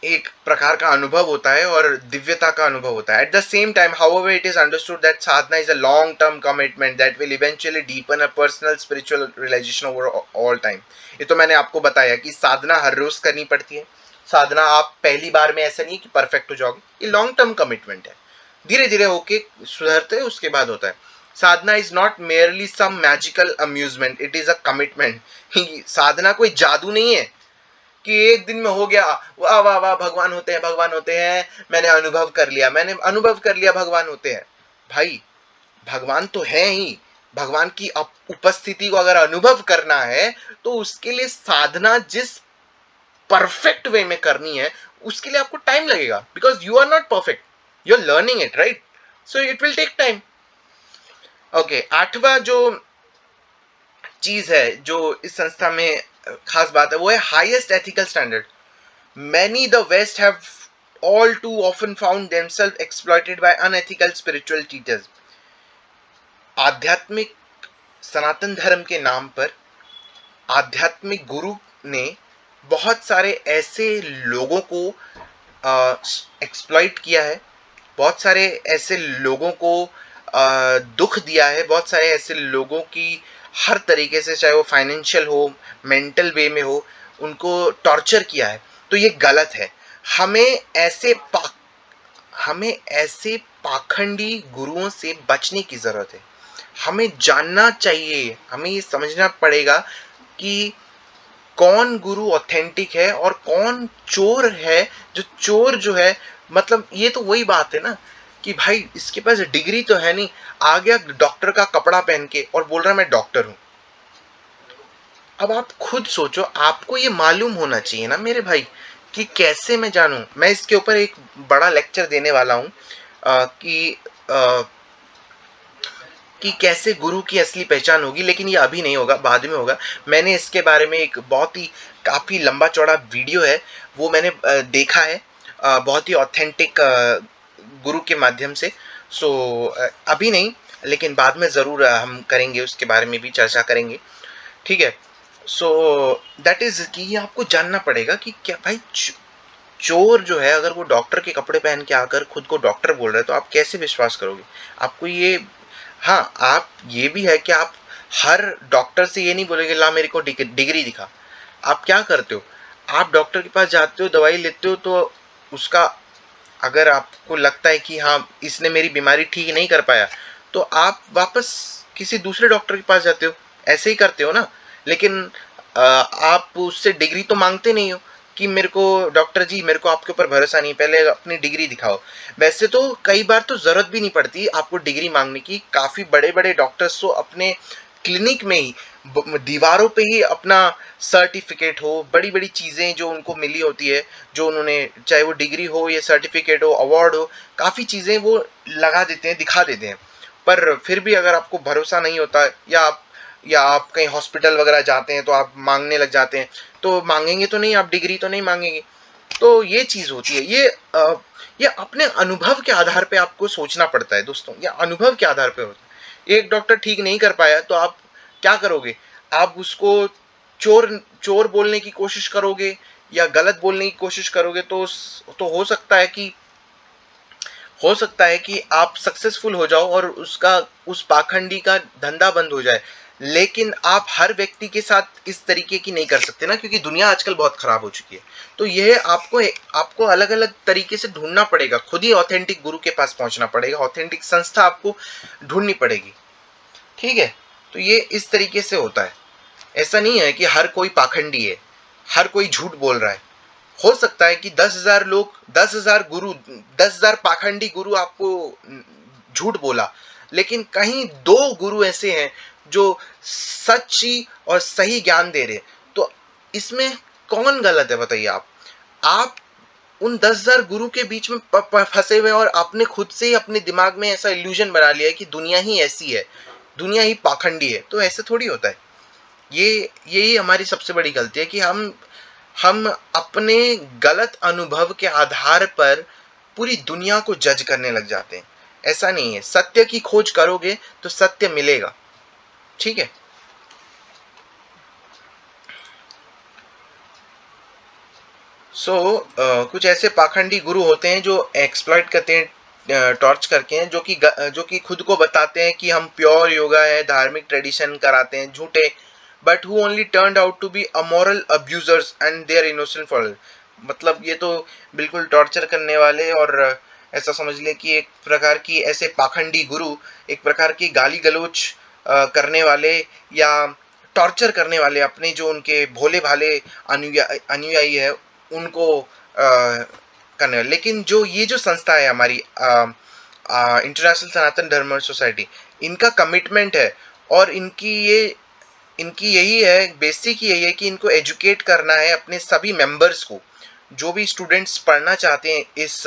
Speaker 1: एक प्रकार का अनुभव होता है और दिव्यता का अनुभव होता है. At the same time, however, it is understood that sadhana is a long-term commitment that will eventually deepen a personal spiritual realization over all time. ये तो मैंने आपको बताया कि साधना हर रोज करनी पड़ती है. साधना आप पहली बार में ऐसा नहीं कि परफेक्ट हो जाओगे, ये लॉन्ग टर्म कमिटमेंट है, धीरे धीरे होके सुधरते हैं, उसके बाद होता है. Sadhana is not merely some magical amusement, it is a commitment. साधना कोई जादू नहीं है कि एक दिन में हो गया, वाह वाह वाह भगवान होते हैं, मैंने अनुभव कर लिया भगवान होते हैं. भाई भगवान तो है ही, भगवान की उपस्थिति को अगर अनुभव करना है तो उसके लिए साधना जिस परफेक्ट वे में करनी है उसके लिए आपको टाइम लगेगा, because you are not perfect, you are learning it, right? So it will take time. Okay, 8वां जो चीज है जो इस संस्था में खास बात है वो है highest ethical standard. Many the west have all too often found themselves exploited by unethical spiritual teachers. आध्यात्मिक सनातन धर्म के नाम पर आध्यात्मिक गुरु ने बहुत सारे ऐसे लोगों को एक्सप्लॉइट किया है, बहुत सारे ऐसे लोगों को दुख दिया है, बहुत सारे ऐसे लोगों की हर तरीके से, चाहे वो फाइनेंशियल हो, मेंटल वे में हो, उनको टॉर्चर किया है. तो ये गलत है. हमें ऐसे पाखंडी गुरुओं से बचने की जरूरत है. हमें जानना चाहिए, हमें ये समझना पड़ेगा कि कौन गुरु ऑथेंटिक है और कौन चोर है. जो चोर जो है, मतलब ये तो वही बात है ना कि भाई इसके पास डिग्री तो है नहीं, आ गया डॉक्टर का कपड़ा पहन के और बोल रहा मैं डॉक्टर हूं। अब आप खुद सोचो, आपको ये मालूम होना चाहिए ना मेरे भाई कि कैसे मैं जानूं। मैं इसके ऊपर एक बड़ा लेक्चर देने वाला हूं कि कैसे गुरु की असली पहचान होगी, लेकिन ये अभी नहीं होगा, बाद में होगा। मैंने इसके बारे में एक बहुत ही काफी लंबा चौड़ा वीडियो है, वो मैंने देखा है, बहुत ही ऑथेंटिक गुरु के माध्यम से। सो अभी नहीं, लेकिन बाद में जरूर हम करेंगे, उसके बारे में भी चर्चा करेंगे, ठीक है। सो दैट इज कि ये आपको जानना पड़ेगा कि क्या भाई चोर जो है अगर वो डॉक्टर के कपड़े पहन के आकर खुद को डॉक्टर बोल रहा है तो आप कैसे विश्वास करोगे? आपको ये, हाँ, आप ये भी है कि आप हर डॉक्टर से ये नहीं बोलेंगे ला मेरे को डिग्री दिखा। आप क्या करते हो, आप डॉक्टर के पास जाते हो, दवाई लेते हो, तो उसका अगर आपको लगता है कि हाँ इसने मेरी बीमारी ठीक नहीं कर पाया, तो आप वापस किसी दूसरे डॉक्टर के पास जाते हो, ऐसे ही करते हो ना। लेकिन आप उससे डिग्री तो मांगते नहीं हो कि मेरे को डॉक्टर जी मेरे को आपके ऊपर भरोसा नहीं, पहले अपनी डिग्री दिखाओ। वैसे तो कई बार तो जरूरत भी नहीं पड़ती आपको डिग्री मांगने की। काफी बड़े बड़े डॉक्टर्स तो अपने क्लिनिक में ही दीवारों पे ही अपना सर्टिफिकेट हो, बड़ी बड़ी चीजें जो उनको मिली होती है, जो उन्होंने, चाहे वो डिग्री हो या सर्टिफिकेट हो, अवार्ड हो, काफी चीजें वो लगा देते हैं, दिखा देते हैं। पर फिर भी अगर आपको भरोसा नहीं होता, या आप कहीं हॉस्पिटल वगैरह जाते हैं तो आप मांगने लग जाते हैं, तो मांगेंगे तो नहीं, आप डिग्री तो नहीं मांगेंगे। तो ये चीज होती है, ये अपने अनुभव के आधार पे आपको सोचना पड़ता है दोस्तों, ये अनुभव के आधार पे होता है। एक डॉक्टर ठीक नहीं कर पाया तो आप क्या करोगे? आप उसको चोर चोर बोलने की कोशिश करोगे या गलत बोलने की कोशिश करोगे, तो हो सकता है कि आप सक्सेसफुल हो जाओ और उसका, उस पाखंडी का धंधा बंद हो जाए। लेकिन आप हर व्यक्ति के साथ इस तरीके की नहीं कर सकते ना, क्योंकि दुनिया आजकल बहुत खराब हो चुकी है। तो यह आपको अलग अलग तरीके से ढूंढना पड़ेगा, खुद ही ऑथेंटिक गुरु के पास पहुंचना पड़ेगा, ऑथेंटिक संस्था आपको ढूंढनी पड़ेगी, ठीक है। तो ये इस तरीके से होता है। ऐसा नहीं है कि हर कोई पाखंडी है, हर कोई झूठ बोल रहा है। हो सकता है कि 10,000 लोग, 10,000 गुरु, 10,000 पाखंडी गुरु आपको झूठ बोला, लेकिन कहीं दो गुरु ऐसे हैं जो सच्ची और सही ज्ञान दे रहे हैं। तो इसमें कौन गलत है बताइए आप उन 10,000 गुरु के बीच में फंसे हुए, और आपने खुद से ही अपने दिमाग में ऐसा इल्यूजन बना लिया है कि दुनिया ही ऐसी है, दुनिया ही पाखंडी है। तो ऐसे थोड़ी होता है। यही हमारी सबसे बड़ी गलती है कि हम अपने गलत अनुभव के आधार पर पूरी दुनिया को जज करने लग जाते हैं। ऐसा नहीं है, सत्य की खोज करोगे तो सत्य मिलेगा, ठीक है। कुछ ऐसे पाखंडी गुरु होते हैं जो एक्सप्लॉइट करते हैं, टॉर्च करके हैं, जो कि खुद को बताते हैं कि हम प्योर योगा है, धार्मिक ट्रेडिशन कराते हैं, झूठे, but who only turned out to be amoral abusers and they are innocent for. मतलब ये तो बिल्कुल टॉर्चर करने वाले, और ऐसा समझ ले कि एक प्रकार की ऐसे पाखंडी गुरु, एक प्रकार की गाली गलौज करने वाले या टॉर्चर करने वाले अपने जो उनके भोले भाले अनुयायी है उनको करने वाले। लेकिन जो संस्था है हमारी इंटरनेशनल सनातन धर्म सोसाइटी, इनका कमिटमेंट है, और इनकी यही है, बेसिक यही है कि इनको एजुकेट करना है अपने सभी मेंबर्स को। जो भी स्टूडेंट्स पढ़ना चाहते हैं इस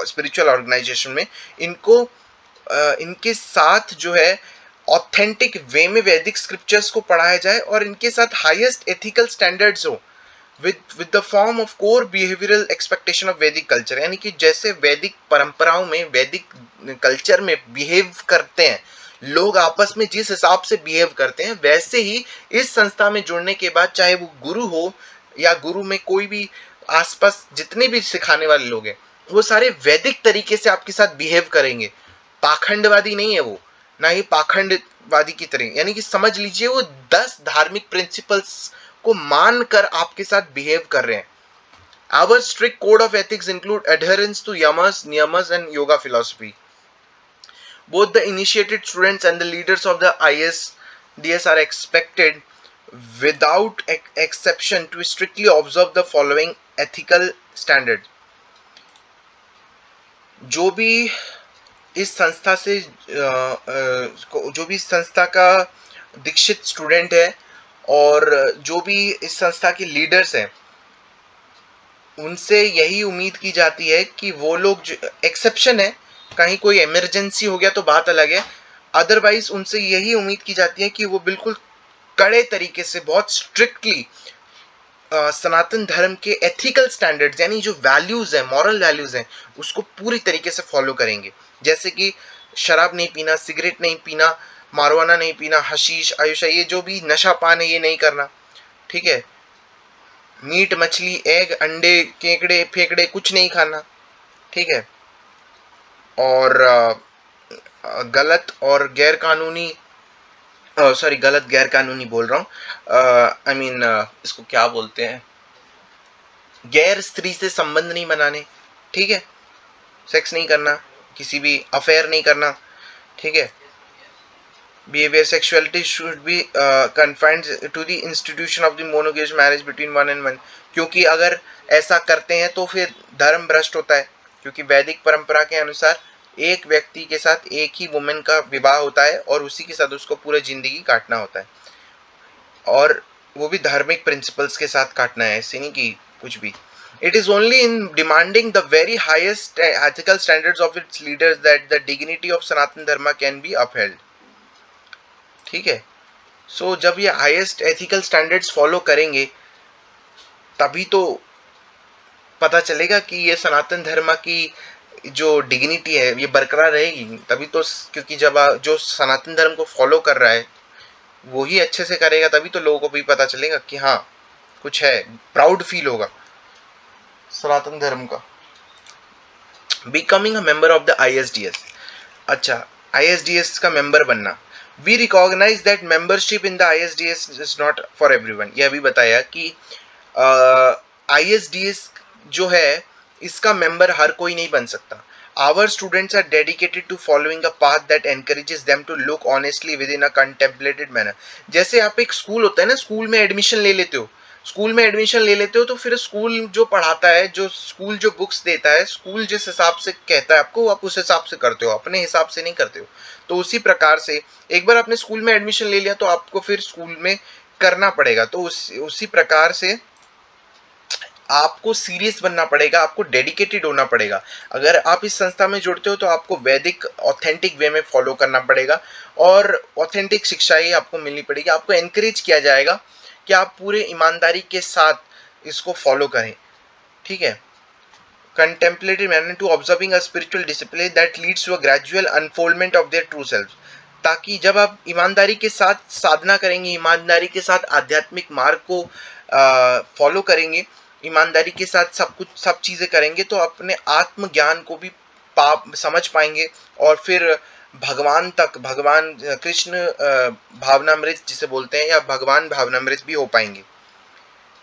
Speaker 1: स्पिरिचुअल ऑर्गेनाइजेशन में, इनको इनके साथ जो है ऑथेंटिक वे में वैदिक स्क्रिप्चर्स को पढ़ाया जाए, और इनके साथ हाईएस्ट एथिकल स्टैंडर्ड्स हो with the form of core behavioral expectation of वैदिक कल्चर। यानी कि जैसे वैदिक परंपराओं में, वैदिक कल्चर में बिहेव करते हैं लोग, आपस में जिस हिसाब से बिहेव करते हैं, वैसे ही इस संस्था में जुड़ने के बाद, चाहे वो गुरु हो या गुरु में कोई भी आसपास जितने भी सिखाने वाले लोग हैं, वो सारे वैदिक तरीके से आपके साथ बिहेव करेंगे। पाखंडवादी नहीं है वो, ना ही पाखंडवादी की तरह। यानी कि समझ लीजिए वो 10 धार्मिक प्रिंसिपल्स को मानकर आपके साथ बिहेव कर रहे हैं। Our strict code of ethics include adherence to yamas, niyamas and yoga philosophy. Both the initiated students and the leaders of the ISDS are expected without exception to strictly observe the following ethical standards. जो भी इस संस्था से जो भी इस संस्था का दीक्षित स्टूडेंट है और जो भी इस संस्था के लीडर्स हैं, उनसे यही उम्मीद की जाती है कि वो लोग, एक्सेप्शन है, कहीं कोई इमरजेंसी हो गया तो बात अलग है, अदरवाइज उनसे यही उम्मीद की जाती है कि वो बिल्कुल कड़े तरीके से, बहुत स्ट्रिक्टली सनातन धर्म के एथिकल स्टैंडर्ड्स यानी जो वैल्यूज हैं, मॉरल वैल्यूज हैं, उसको पूरी तरीके से फॉलो करेंगे। जैसे कि शराब नहीं पीना, सिगरेट नहीं पीना, मारवाना नहीं पीना, हशीश, आयुषा, ये जो भी नशा पान है ये नहीं करना, ठीक है। मीट, मछली, एग, अंडे, केकड़े फेकड़े कुछ नहीं खाना, ठीक है। और गलत और गैर कानूनी, सॉरी गलत गैर कानूनी बोल रहा हूँ, आई मीन इसको क्या बोलते हैं, गैर स्त्री से संबंध नहीं बनाने, ठीक है। सेक्स नहीं करना, किसी भी अफेयर नहीं करना, ठीक है। Behaviour, sexuality should be confined to the institution of the monogamous marriage between one and one, क्योंकि अगर ऐसा करते हैं तो फिर धर्म भ्रष्ट होता है, क्योंकि वैदिक परंपरा के अनुसार एक व्यक्ति के साथ एक ही वुमेन का विवाह होता है और उसी के साथ उसको पूरी जिंदगी काटना होता है, और वो भी धार्मिक प्रिंसिपल्स के साथ काटना है, ऐसे नहीं कि कुछ भी। It is only in demanding the very highest ethical standards of its leaders that the dignity of Sanatan Dharma can be upheld. ठीक है। सो जब ये हाईएस्ट एथिकल स्टैंडर्ड्स फॉलो करेंगे तभी तो पता चलेगा कि ये सनातन धर्म की जो डिग्निटी है ये बरकरार रहेगी, तभी तो, क्योंकि जब जो सनातन धर्म को फॉलो कर रहा है वो ही अच्छे से करेगा, तभी तो लोगों को भी पता चलेगा कि हाँ कुछ है, प्राउड फील होगा सनातन धर्म का। Becoming a member of the ISDS। अच्छा, ISDS का मेंबर बनना। We recognise that membership in the ISDS is not for everyone. यह भी बताया कि ISDS जो है इसका मेंबर हर कोई नहीं बन सकता। Our students are dedicated to following a path that encourages them to look honestly within a contemplated manner। जैसे आप एक स्कूल होता है ना, स्कूल में एडमिशन ले लेते हो, स्कूल में एडमिशन ले लेते हो तो फिर स्कूल जो पढ़ाता है, जो स्कूल जो बुक्स देता है, स्कूल जिस हिसाब से कहता है आपको, आप उस हिसाब से करते हो, अपने हिसाब से नहीं करते हो। तो उसी प्रकार से एक बार आपने स्कूल में एडमिशन ले लिया तो आपको फिर स्कूल में करना पड़ेगा। तो उसी प्रकार से आपको सीरियस बनना पड़ेगा, आपको डेडिकेटेड होना पड़ेगा। अगर आप इस संस्था में जुड़ते हो तो आपको वैदिक ऑथेंटिक वे में फॉलो करना पड़ेगा और ऑथेंटिक शिक्षाएं आपको मिलनी पड़ेगी। आपको एनकरेज किया जाएगा कि आप पूरे ईमानदारी के साथ इसको फॉलो करें, ठीक है। Contemplative manner to observing a spiritual discipline that leads to a gradual unfoldment of their true self. ताकि जब आप ईमानदारी के साथ साधना करेंगे, ईमानदारी के साथ आध्यात्मिक मार्ग को फॉलो करेंगे, ईमानदारी के साथ सब चीज़ें करेंगे तो अपने आत्मज्ञान को भी समझ पाएंगे और फिर भगवान तक, भगवान कृष्ण भावनामृत जिसे बोलते हैं, या भगवान भावनामृत भी हो पाएंगे,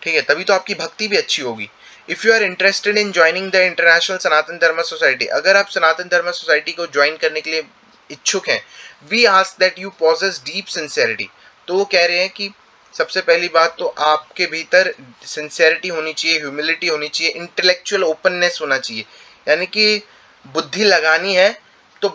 Speaker 1: ठीक है। तभी तो आपकी भक्ति भी अच्छी होगी। If you are interested in joining the international Sanatan Dharma society, अगर आप सनातन धर्म सोसाइटी को ज्वाइन करने के लिए इच्छुक हैं, we ask that you possess deep sincerity. तो वो कह रहे हैं कि सबसे पहली बात तो आपके भीतर सिंसेरिटी होनी चाहिए, ह्यूमिलिटी होनी चाहिए, इंटेलेक्चुअल ओपननेस होना चाहिए, यानी कि बुद्धि लगानी है तो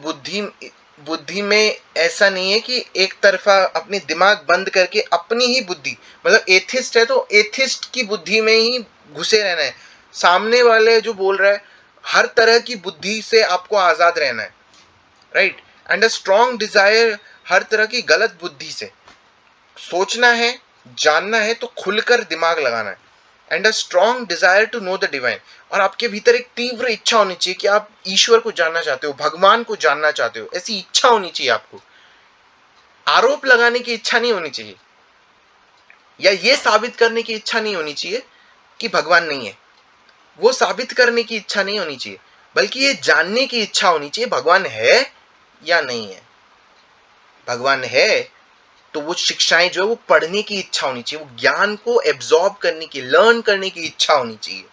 Speaker 1: बुद्धि में ऐसा नहीं है कि एक तरफा अपनी दिमाग बंद करके अपनी ही बुद्धि, मतलब एथिस्ट है तो एथिस्ट की बुद्धि में ही घुसे रहना है। सामने वाले जो बोल रहा है हर तरह की बुद्धि से आपको आज़ाद रहना है, right. And a strong desire, हर तरह की गलत बुद्धि से सोचना है, जानना है तो खुलकर दिमाग लगाना है। And a strong desire to know the divine, और आपके भीतर एक तीव्र इच्छा होनी चाहिए कि आप ईश्वर को जानना चाहते हो, भगवान को जानना चाहते हो, ऐसी इच्छा होनी चाहिए आपको। आरोप लगाने की इच्छा नहीं होनी चाहिए, या ये साबित करने की इच्छा नहीं होनी चाहिए कि भगवान नहीं है, वो साबित करने की इच्छा नहीं होनी चाहिए, बल्कि ये जानने की इच्छा होनी चाहिए भगवान है या नहीं है। भगवान है तो वो शिक्षाएं जो है वो पढ़ने की इच्छा होनी चाहिए, वो ज्ञान को एब्जॉर्ब करने की, लर्न करने की इच्छा होनी चाहिए।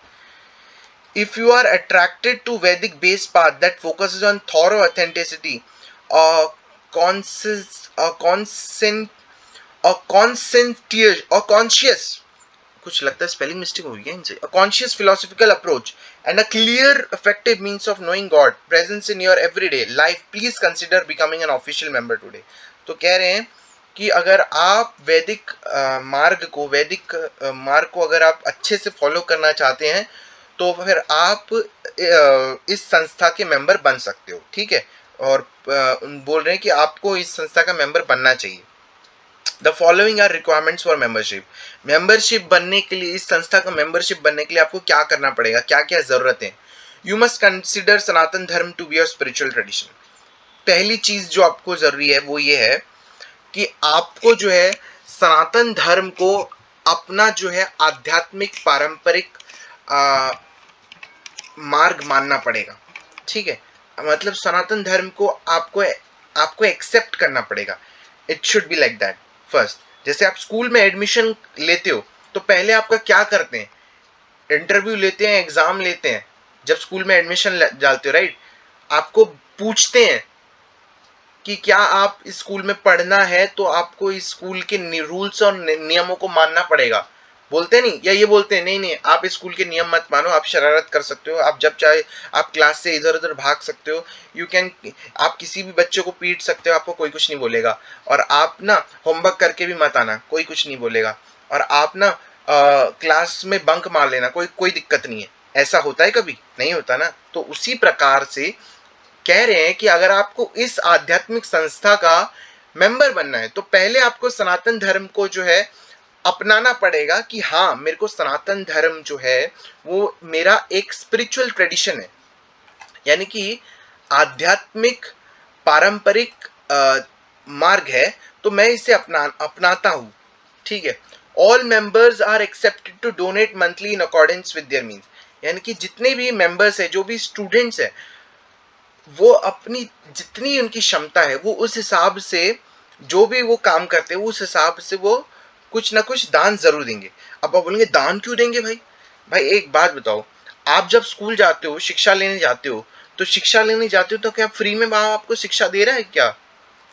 Speaker 1: If you are attracted to Vedic based path that focuses on thorough authenticity, or conscious, or conscientious, or conscious, कुछ लगता है स्पेलिंग मिस्टेक हुई है इनसे. A conscious philosophical approach and a clear effective means of knowing God presence in your everyday life, please consider becoming an official member today. तो कह रहे हैं कि अगर आप वैदिक मार्ग को अगर आप अच्छे से फॉलो करना चाहते हैं तो फिर आप इस संस्था के मेंबर बन सकते हो. ठीक है. और बोल रहे हैं कि आपको इस संस्था का मेंबर बनना चाहिए. The following are requirements for membership. Membership बनने के लिए, इस संस्था का मेंबरशिप बनने के लिए आपको क्या करना पड़ेगा, क्या क्या जरूरत है. You must consider Sanatan Dharma to be your spiritual tradition. पहली चीज जो आपको जरूरी है वो ये है कि आपको जो है सनातन धर्म को अपना जो है आध्यात्मिक पारंपरिक मार्ग मानना पड़ेगा. ठीक है. मतलब सनातन धर्म को आपको एक्सेप्ट करना पड़ेगा. It should be like that. First, जैसे आप स्कूल में एडमिशन लेते हो तो पहले आपका क्या करते हैं, इंटरव्यू लेते हैं, एग्जाम लेते हैं. जब स्कूल में एडमिशन डालते हो, राइट, आपको पूछते हैं कि क्या आप इस स्कूल में पढ़ना है तो आपको इस स्कूल के रूल्स और नियमों को मानना पड़ेगा. बोलते नहीं, या ये बोलते हैं नहीं नहीं आप इस स्कूल के नियम मत मानो, आप शरारत कर सकते हो, आप जब चाहे आप क्लास से इधर उधर भाग सकते हो, यू कैन, आप किसी भी बच्चे को पीट सकते हो, आपको कोई कुछ नहीं बोलेगा. और आप ना होमवर्क करके भी मत आना, कोई कुछ नहीं बोलेगा. और आप ना क्लास में बंक मार लेना, कोई दिक्कत नहीं है. ऐसा होता है कभी? नहीं होता ना. तो उसी प्रकार से कह रहे हैं कि अगर आपको इस आध्यात्मिक संस्था का मेंबर बनना है तो पहले आपको सनातन धर्म को जो है अपनाना पड़ेगा कि हाँ, मेरे को सनातन धर्म जो है वो मेरा एक स्पिरिचुअल ट्रेडिशन है, यानी कि आध्यात्मिक पारंपरिक मार्ग है, तो मैं इसे अपनाता हूं. ठीक है. All members are accepted to donate monthly in accordance with their means. यानी कि जितने भी मेंबर्स है, जो भी स्टूडेंट्स है, वो अपनी जितनी उनकी क्षमता है वो उस हिसाब से जो भी वो काम करते हैं उस हिसाब से वो कुछ ना कुछ दान जरूर देंगे. अब आप बोलेंगे दान क्यों देंगे भाई? भाई एक बात बताओ, आप जब स्कूल जाते हो, शिक्षा लेने जाते हो, तो शिक्षा लेने जाते हो तो क्या फ्री में वहां आपको शिक्षा दे रहा है क्या?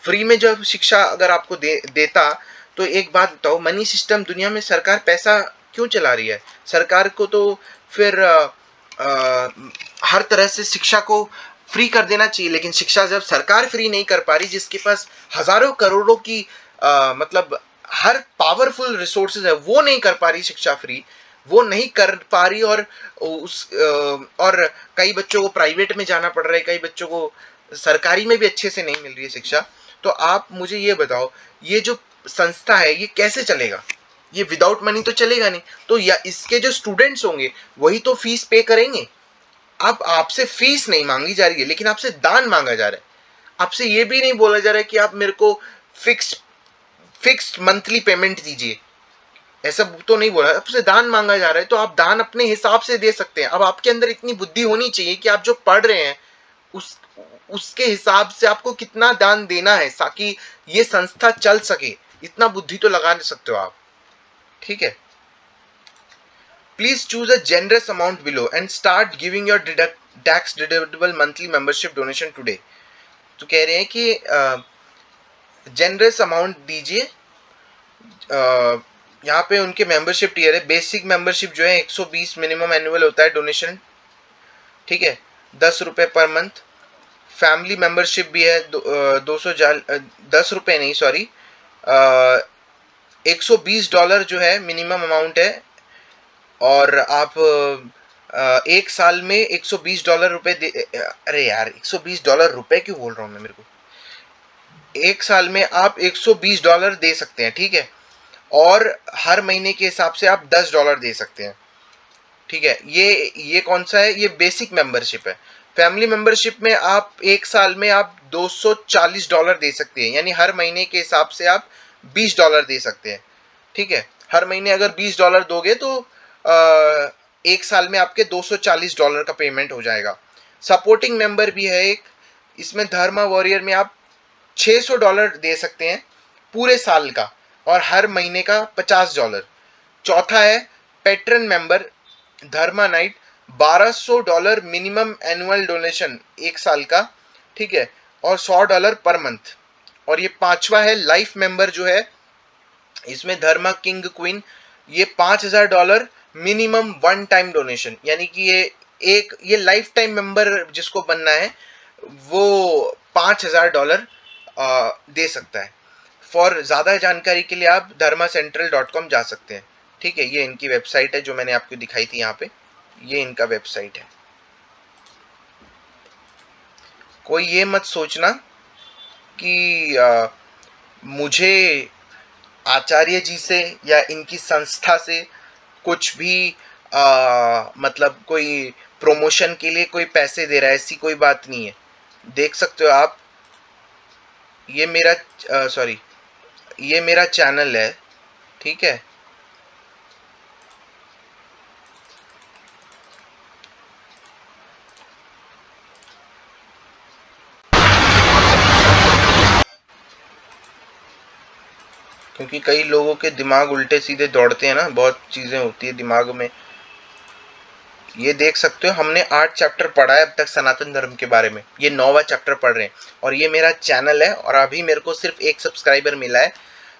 Speaker 1: फ्री में जब शिक्षा अगर आपको देता तो एक बात बताओ, मनी सिस्टम दुनिया में सरकार पैसा क्यों चला रही है? सरकार को तो फिर हर तरह से शिक्षा को फ्री कर देना चाहिए. लेकिन शिक्षा जब सरकार फ्री नहीं कर पा रही, जिसके पास हजारों करोड़ों की मतलब हर पावरफुल रिसोर्सेज है, वो नहीं कर पा रही शिक्षा फ्री, वो नहीं कर पा रही, और कई बच्चों को प्राइवेट में जाना पड़ रहा है, कई बच्चों को सरकारी में भी अच्छे से नहीं मिल रही है शिक्षा. तो आप मुझे ये बताओ, ये जो संस्था है ये कैसे चलेगा? ये विदाउट मनी तो चलेगा नहीं. तो या इसके जो स्टूडेंट्स होंगे वही तो फीस पे करेंगे. अब आपसे फीस नहीं मांगी जा रही है, लेकिन आपसे दान मांगा जा रहा है. आपसे ये भी नहीं बोला जा रहा है कि आप मेरे को फिक्स्ड मंथली पेमेंट दीजिए, ऐसा तो नहीं बोला. आपसे दान मांगा जा रहा है, तो आप दान अपने हिसाब से दे सकते हैं. अब आपके अंदर इतनी बुद्धि होनी चाहिए कि आप जो पढ़ रहे हैं उस उसके हिसाब से आपको कितना दान देना है ताकि ये संस्था चल सके. इतना बुद्धि तो लगा सकते हो आप. ठीक है. Please choose a generous amount below and start giving your tax deductible monthly membership donation today. तो कह रहे हैं कि जेनरस अमाउंट दीजिए. यहाँ पे उनके मेंबरशिप टियर है. बेसिक मेंबरशिप जो है 120 मिनिमम एनुअल होता है डोनेशन. ठीक है. 10 रुपए पर मंथ. फैमिली मेंबरशिप भी है 10 रुपए नहीं, सॉरी, $120 जो है मिनिमम अमाउंट है. और आप एक साल में $120 रुपए अरे यार, $120 रुपए क्यों बोल रहा हूँ मैं, मेरे को एक साल में आप $120 दे सकते हैं. ठीक है. और हर महीने के हिसाब से आप $10 दे सकते हैं. ठीक है. ये कौन सा है? ये बेसिक मेंबरशिप है. फैमिली मेंबरशिप में आप एक साल में आप $240 दे सकते हैं, यानी हर महीने के हिसाब से आप $20 दे सकते हैं. ठीक है. हर महीने अगर $20 दोगे तो एक साल में आपके $240 का पेमेंट हो जाएगा. सपोर्टिंग मेंबर भी है एक. इसमें धर्मा वॉरियर में आप $600 दे सकते हैं पूरे साल का, और हर महीने का $50. चौथा है पेट्रन मेंबर धर्मा नाइट, $1200 मिनिमम एनुअल डोनेशन एक साल का. ठीक है. और $100 पर मंथ. और ये पांचवा है लाइफ मेंबर जो है, इसमें धर्मा किंग क्वीन ये $5000 मिनिमम वन टाइम डोनेशन, यानी कि ये लाइफ टाइम मेंबर जिसको बनना है वो $5000 दे सकता है। फॉर ज़्यादा जानकारी के लिए आप dharmacentral.com जा सकते हैं। ठीक है, ये इनकी वेबसाइट है जो मैंने आपको दिखाई थी यहाँ पे, ये इनका वेबसाइट है। कोई ये मत सोचना कि मुझे आचार्य जी से या इनकी संस्था से कुछ भी मतलब कोई प्रमोशन के लिए कोई पैसे दे रहा है, ऐसी कोई बात नहीं है। देख सकते हो आप, ये मेरा सॉरी ये मेरा चैनल है, ठीक है। क्योंकि कई लोगों के दिमाग उल्टे सीधे दौड़ते हैं ना, बहुत चीजें होती है दिमाग में। ये देख सकते हो हमने 8 चैप्टर पढ़ा है अब तक सनातन धर्म के बारे में, ये 9वां चैप्टर पढ़ रहे हैं और ये मेरा चैनल है और अभी मेरे को सिर्फ 1 सब्सक्राइबर मिला है।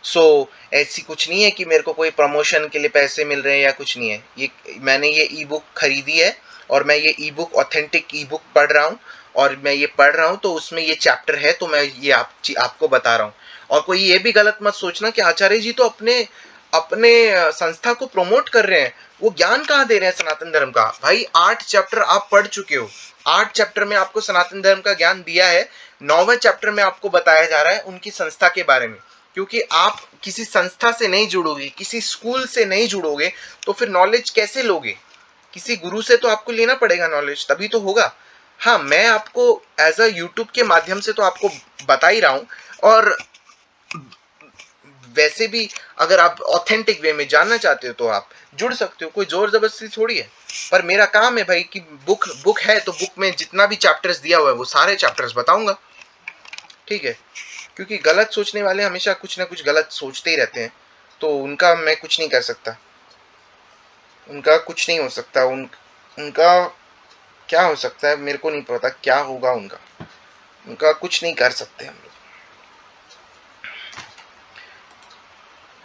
Speaker 1: सो ऐसी कुछ नहीं है कि मेरे को कोई प्रमोशन के लिए पैसे मिल रहे हैं या कुछ नहीं है। ये मैंने ये ई बुक खरीदी है और मैं ये ई बुक ऑथेंटिक ई बुक पढ़ रहा हूँ और मैं ये पढ़ रहा हूँ तो उसमें ये चैप्टर है तो मैं ये आपको बता रहा हूँ। और कोई ये भी गलत मत सोचना कि आचार्य जी तो अपने अपने संस्था को प्रमोट कर रहे हैं, वो ज्ञान कहाँ दे रहे हैं सनातन धर्म का। भाई 8 चैप्टर आप पढ़ चुके हो, 8 चैप्टर में आपको सनातन धर्म का ज्ञान दिया है, 9वें चैप्टर में आपको बताया जा रहा है उनकी संस्था के बारे में। क्योंकि आप किसी संस्था से नहीं जुड़ोगे, किसी स्कूल से नहीं जुड़ोगे तो फिर नॉलेज कैसे लोगे? किसी गुरु से तो आपको लेना पड़ेगा नॉलेज, तभी तो होगा। हाँ, मैं आपको एज अ यूट्यूब के माध्यम से तो आपको बता ही रहा हूँ, और वैसे भी अगर आप ऑथेंटिक वे में जानना चाहते हो तो आप जुड़ सकते हो, कोई जोर जबरदस्ती थोड़ी है। पर मेरा काम है भाई कि बुक है तो बुक में जितना भी चैप्टर्स दिया हुआ है वो सारे चैप्टर्स बताऊंगा, ठीक है। क्योंकि गलत सोचने वाले हमेशा कुछ ना कुछ गलत सोचते ही रहते हैं, तो उनका मैं कुछ नहीं कर सकता, उनका कुछ नहीं हो सकता। उनका क्या हो सकता है मेरे को नहीं पता, क्या होगा उनका कुछ नहीं कर सकते हम लोग,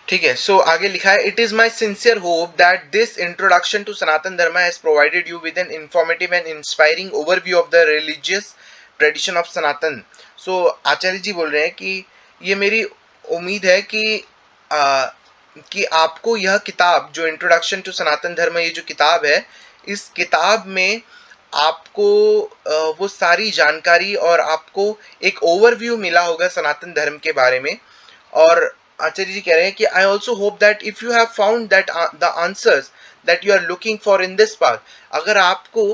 Speaker 1: ठीक है। सो आगे लिखा है, it is my sincere hope that this introduction to Sanatan Dharma has provided you with an informative and inspiring overview of the religious tradition of Sanatan. So Acharya ji बोल रहे हैं कि ये मेरी उम्मीद है कि आपको यह किताब जो इंट्रोडक्शन टू सनातन धर्म, ये जो किताब है, इस किताब में आपको वो सारी जानकारी और आपको एक ओवरव्यू मिला होगा सनातन धर्म के बारे में। और आचार्य जी कह रहे हैं कि I also hope that if you have found that the answers that you are looking for in this path, अगर आपको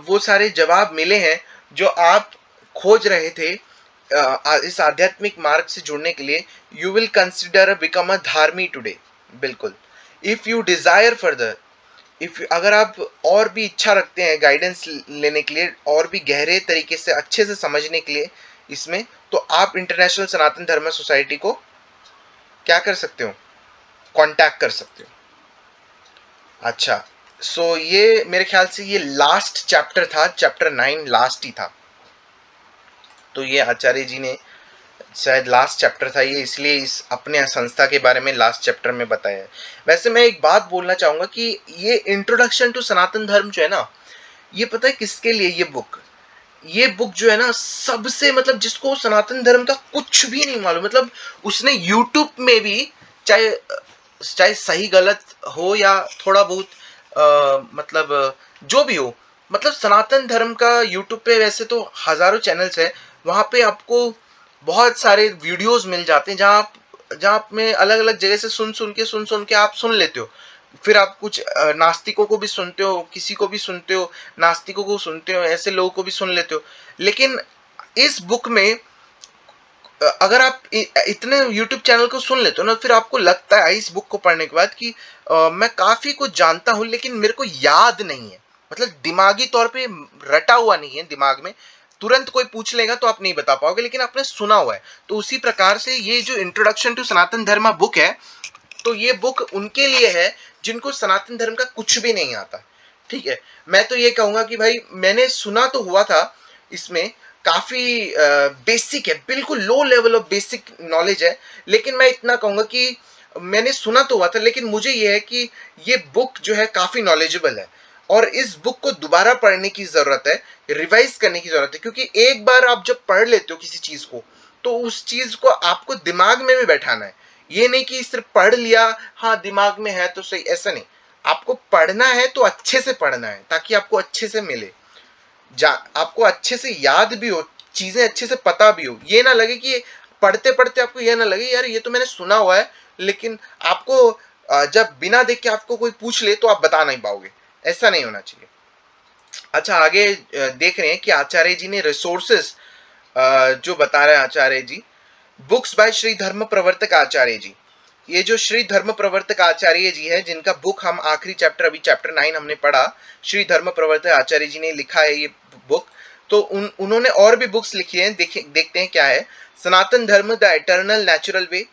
Speaker 1: वो सारे जवाब मिले हैं जो आप खोज रहे थे इस आध्यात्मिक मार्ग से जुड़ने के लिए, you will consider become a dharmi today. बिल्कुल, इफ यू डिजायर फर्दर, अगर आप और भी इच्छा रखते हैं गाइडेंस लेने के लिए और भी गहरे तरीके से अच्छे से समझने के लिए इसमें, तो आप इंटरनेशनल सनातन धर्म सोसाइटी को क्या कर सकते हो, कांटेक्ट कर सकते हो। अच्छा, सो ये मेरे ख्याल से ये लास्ट चैप्टर था, चैप्टर 9 लास्ट ही था, तो ये आचार्य जी ने शायद लास्ट चैप्टर था ये, इसलिए इस अपने संस्था के बारे में लास्ट चैप्टर में बताया है। वैसे मैं एक बात बोलना चाहूंगा कि ये इंट्रोडक्शन टू सनातन धर्म जो है ना, ये पता है किसके लिए ये बुक जो है ना, सबसे मतलब जिसको सनातन धर्म का कुछ भी नहीं मालूम, मतलब उसने यूट्यूब में भी चाहे चाहे सही गलत हो या थोड़ा बहुत मतलब जो भी हो, मतलब सनातन धर्म का यूट्यूब पे वैसे तो हजारों चैनल्स है, वहां पे आपको बहुत सारे वीडियोस मिल जाते हैं जहाँ आप में अलग अलग जगह से सुन के आप सुन लेते हो। फिर आप कुछ नास्तिकों को भी सुनते हो, किसी को भी सुनते हो, नास्तिकों को सुनते हो, ऐसे लोगों को भी सुन लेते हो। लेकिन इस बुक में अगर आप इतने YouTube चैनल को सुन लेते हो ना, फिर आपको लगता है इस बुक को पढ़ने के बाद कि मैं काफी कुछ जानता हूं लेकिन मेरे को याद नहीं है, मतलब दिमागी तौर पे रटा हुआ नहीं है दिमाग में। तुरंत कोई पूछ लेगा तो आप नहीं बता पाओगे, लेकिन आपने सुना हुआ है। तो उसी प्रकार से ये जो इंट्रोडक्शन टू सनातन धर्म बुक है, तो ये बुक उनके लिए है जिनको सनातन धर्म का कुछ भी नहीं आता, ठीक है। मैं तो ये कहूंगा कि भाई मैंने सुना तो हुआ था, इसमें काफी बेसिक है, बिल्कुल low level of basic knowledge है, लेकिन मैं इतना कहूंगा कि मैंने सुना तो हुआ था, लेकिन मुझे ये है कि ये बुक जो है काफी नॉलेजेबल है और इस बुक को दोबारा पढ़ने की जरूरत है, रिवाइज करने की जरूरत है, क्योंकि एक बार आप जब पढ़ लेते हो किसी चीज को तो उस चीज को आपको दिमाग में भी बैठाना है। ये नहीं कि सिर्फ पढ़ लिया, हाँ दिमाग में है तो सही, ऐसा नहीं। आपको पढ़ना है तो अच्छे से पढ़ना है ताकि आपको अच्छे से मिले, आपको अच्छे से याद भी हो, चीजें अच्छे से पता भी हो। ये ना लगे कि पढ़ते पढ़ते आपको ये ना लगे यार ये तो मैंने सुना हुआ है, लेकिन आपको जब बिना देख के आपको कोई पूछ ले तो आप बता नहीं पाओगे। ऐसा नहीं होना चाहिए। अच्छा, आगे देख रहे हैं कि आचार्य जी ने रिसोर्सेस जो बता रहे हैं आचार्य जी, बुक्स बाय श्री धर्म प्रवर्तक आचार्य जी। ये जो श्री धर्म प्रवर्तक आचार्य जी है, जिनका बुक हम आखिरी चैप्टर, अभी चैप्टर 9 हमने पढ़ा, श्री धर्म प्रवर्तक आचार्य जी ने लिखा है ये बुक। तो उन्होंने और भी बुक्स लिखी हैं, देखते हैं क्या है। सनातन धर्म द इटर्नल नेचुरल वे,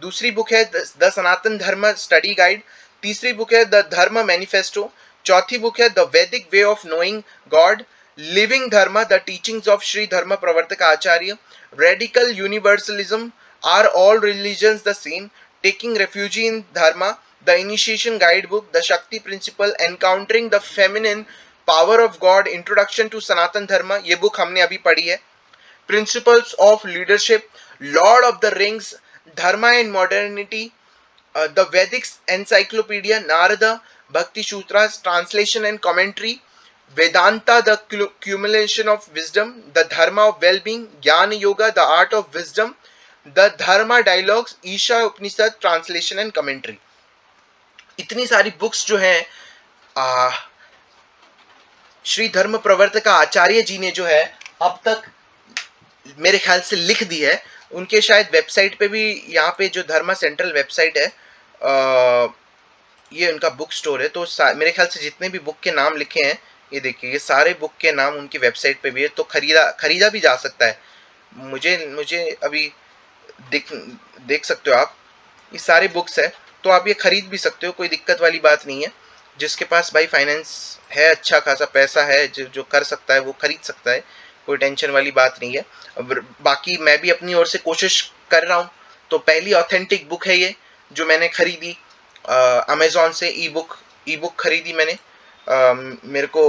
Speaker 1: दूसरी बुक है the Sanatan Dharma study guide, तीसरी बुक है द धर्म मैनिफेस्टो, चौथी बुक है the Vedic way of knowing God, living Dharma the teachings of Shri Dharma प्रवर्तक Acharya, radical universalism, are all religions the same, taking refuge in Dharma, the initiation guide book, the Shakti principle, encountering the feminine power of God, introduction to Sanatan Dharma, ये book हमने अभी पढ़ी है। Principles of leadership, lord of the rings, Dharma and modernity, the Vedic encyclopaedia, Narada, bhakti sutras, translation and commentary, Vedanta, the accumulation of wisdom, the Dharma of well-being, Jnana Yoga, the art of wisdom, the Dharma dialogues, Isha Upanishad, translation and commentary. इतनी सारी books जो हैं श्री धर्म प्रवर्तक आचार्य जी ने जो है अब तक मेरे ख्याल से लिख दी है। उनके शायद वेबसाइट पे भी, यहाँ पे जो धर्मा सेंट्रल वेबसाइट है, ये उनका बुक स्टोर है, तो मेरे ख्याल से जितने भी बुक के नाम लिखे हैं, ये देखिए ये सारे बुक के नाम उनकी वेबसाइट पे भी है, तो खरीदा भी जा सकता है। मुझे अभी देख सकते हो आप, ये सारे बुक्स है, तो आप ये खरीद भी सकते हो, कोई दिक्कत वाली बात नहीं है। जिसके पास भाई फाइनेंस है, अच्छा खासा पैसा है, जो कर सकता है वो खरीद सकता है, कोई टेंशन वाली बात नहीं है। बाकी मैं भी अपनी ओर से कोशिश कर रहा हूँ। तो पहली ऑथेंटिक बुक है ये जो मैंने खरीदी अमेजोन से, ई बुक खरीदी मैंने। मेरे को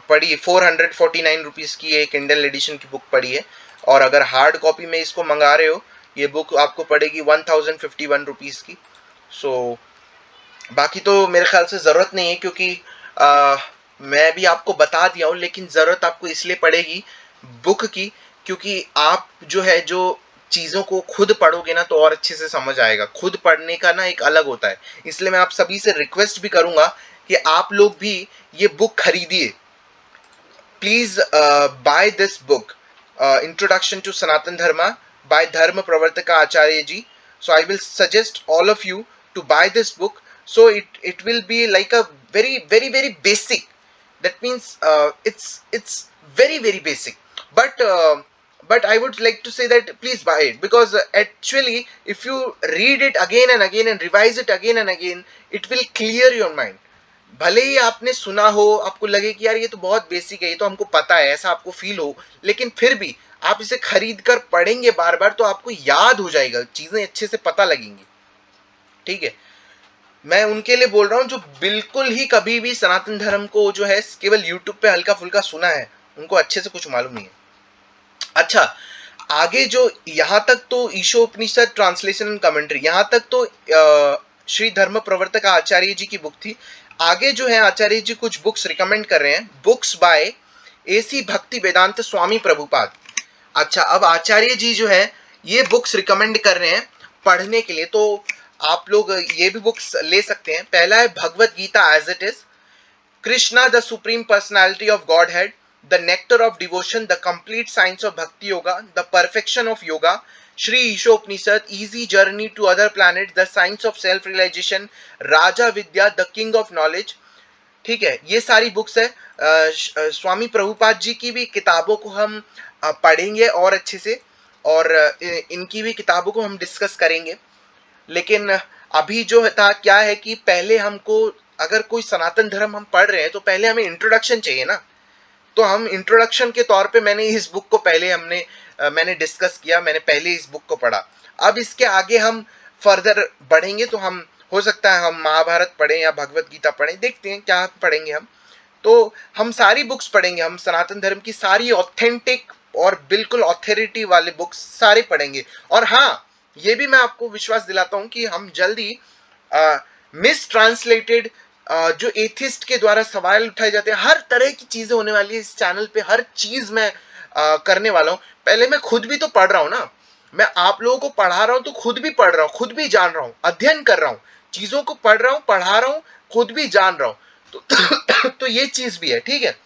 Speaker 1: पड़ी 449 रुपीज़ की एक किंडल एडिशन की बुक पड़ी है, और अगर हार्ड कॉपी में इसको मंगा रहे हो ये बुक आपको पड़ेगी 1051 रुपीज़ की। सो बाकी तो मेरे ख्याल से ज़रूरत नहीं है, क्योंकि मैं भी आपको बता दिया हूँ, लेकिन ज़रूरत आपको इसलिए पड़ेगी बुक की, क्योंकि आप जो है जो चीज़ों को खुद पढ़ोगे ना तो और अच्छे से समझ आएगा। खुद पढ़ने का ना एक अलग होता है। इसलिए मैं आप सभी से रिक्वेस्ट भी करूँगा कि आप लोग भी ये बुक खरीदिए। Please buy this book, introduction to Sanatan Dharma by Dharma प्रवर्तक आचार्य जी। So I will suggest all of you to buy this book. So it will be like a very basic. That means it's very basic. But I would like to say that please buy it, because actually if you read it again and again and revise it again and again, it will clear your mind. भले ही आपने सुना हो, आपको लगे कि यार ये तो बहुत बेसिक है, ये तो हमको पता है, ऐसा आपको फील हो, लेकिन फिर भी आप इसे खरीद कर पढ़ेंगे बार बार तो आपको याद हो जाएगा, चीजें अच्छे से पता लगेंगी। ठीक है, मैं उनके लिए बोल रहा हूं जो बिल्कुल ही कभी भी सनातन धर्म को जो है केवल यूट्यूब पे हल्का फुल्का सुना है, उनको अच्छे से कुछ मालूम नहीं है। अच्छा, आगे जो यहाँ तक तो ईशोपनिषद ट्रांसलेशन एंड कमेंट्री, यहाँ तक तो श्री धर्म प्रवर्तक आचार्य जी की बुक थी। आगे जो है आचार्य जी कुछ बुक्स रिकमेंड कर रहे हैं, बुक्स बाय एसी भक्ति वेदांत स्वामी प्रभुपाद। अच्छा, अब आचार्य जी जो है ये बुक्स रिकमेंड कर रहे हैं पढ़ने के लिए, तो आप लोग ये भी बुक्स ले सकते हैं। पहला है Bhagavad Gita as it is, Krishna the supreme personality of godhead, the nectar of devotion, the complete science of bhakti yoga, the perfection of yoga, Shri Ishopanishad, easy journey to other planet, the science of self realisation, Raja Vidya, the king of knowledge. ठीक है, ये सारी books है। स्वामी प्रभुपाद जी की भी किताबों को हम पढ़ेंगे और अच्छे से, और इनकी भी किताबों को हम डिस्कस करेंगे। लेकिन अभी जो था क्या है कि पहले हमको, अगर कोई सनातन धर्म हम पढ़ रहे हैं तो पहले हमें इंट्रोडक्शन चाहिए ना। तो हम इंट्रोडक्शन के तौर पे मैंने इस बुक को पहले मैंने डिस्कस किया, मैंने पहले इस बुक को पढ़ा। अब इसके आगे हम फर्दर बढ़ेंगे तो हम हो सकता है हम महाभारत पढ़ें या भगवत गीता पढ़ें, देखते हैं क्या पढ़ेंगे हम। तो हम सारी बुक्स पढ़ेंगे, हम सनातन धर्म की सारी ऑथेंटिक और बिल्कुल ऑथोरिटी वाले बुक्स सारे पढ़ेंगे। और हाँ, ये भी मैं आपको विश्वास दिलाता हूँ कि हम जल्दी मिस ट्रांसलेटेड जो एथिस्ट के द्वारा सवाल उठाए जाते हैं, हर तरह की चीजें होने वाली है इस चैनल पे, हर चीज मैं करने वाला हूँ। पहले मैं खुद भी तो पढ़ रहा हूँ ना, मैं आप लोगों को पढ़ा रहा हूँ तो खुद भी पढ़ रहा हूँ, खुद भी जान रहा हूँ, अध्ययन कर रहा हूँ, चीजों को पढ़ रहा हूँ, पढ़ा रहा हूँ, खुद भी जान रहा हूँ। तो ये चीज भी है, ठीक है।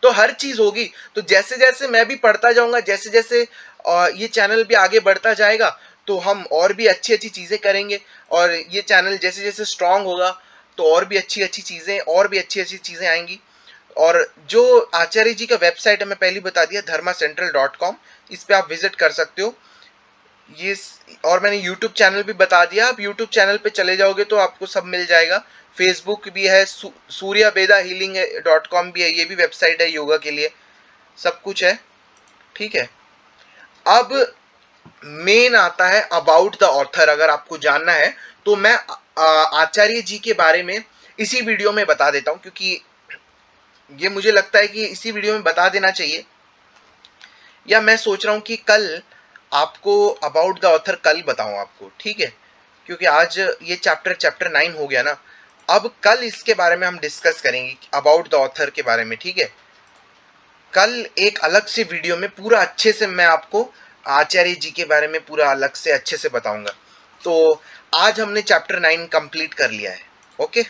Speaker 1: तो हर चीज होगी, तो जैसे जैसे मैं भी पढ़ता जाऊंगा, जैसे जैसे ये चैनल भी आगे बढ़ता जाएगा, तो हम और भी अच्छी अच्छी चीजें करेंगे। और ये चैनल जैसे जैसे स्ट्रांग होगा तो और भी अच्छी अच्छी चीजें आएंगी। और जो आचार्य जी का वेबसाइट है, मैं पहले बता दिया, dharmacentral.com, इस पे आप विजिट कर सकते हो। ये और मैंने YouTube चैनल भी बता दिया, आप YouTube चैनल पे चले जाओगे तो आपको सब मिल जाएगा। फेसबुक भी है, suryavedahealing.com भी है, ये भी वेबसाइट है योगा के लिए, सब कुछ है, ठीक है। अब मेन आता है अबाउट द ऑथर। अगर आपको जानना है तो मैं आचार्य जी के बारे में इसी वीडियो में बता देता हूं, क्योंकि ये मुझे लगता है कि इसी वीडियो में बता देना चाहिए। या मैं सोच रहा हूं कि कल आपको अबाउट द ऑथर कल बताऊं आपको, ठीक है, क्योंकि आज ये चैप्टर 9 हो गया ना। अब कल इसके बारे में हम डिस्कस करेंगे अबाउट द ऑथर के बारे में, ठीक है। कल एक अलग से वीडियो में पूरा अच्छे से मैं आपको आचार्य जी के बारे में पूरा अलग से अच्छे से बताऊंगा। तो आज हमने चैप्टर 9 कंप्लीट कर लिया है, ओके।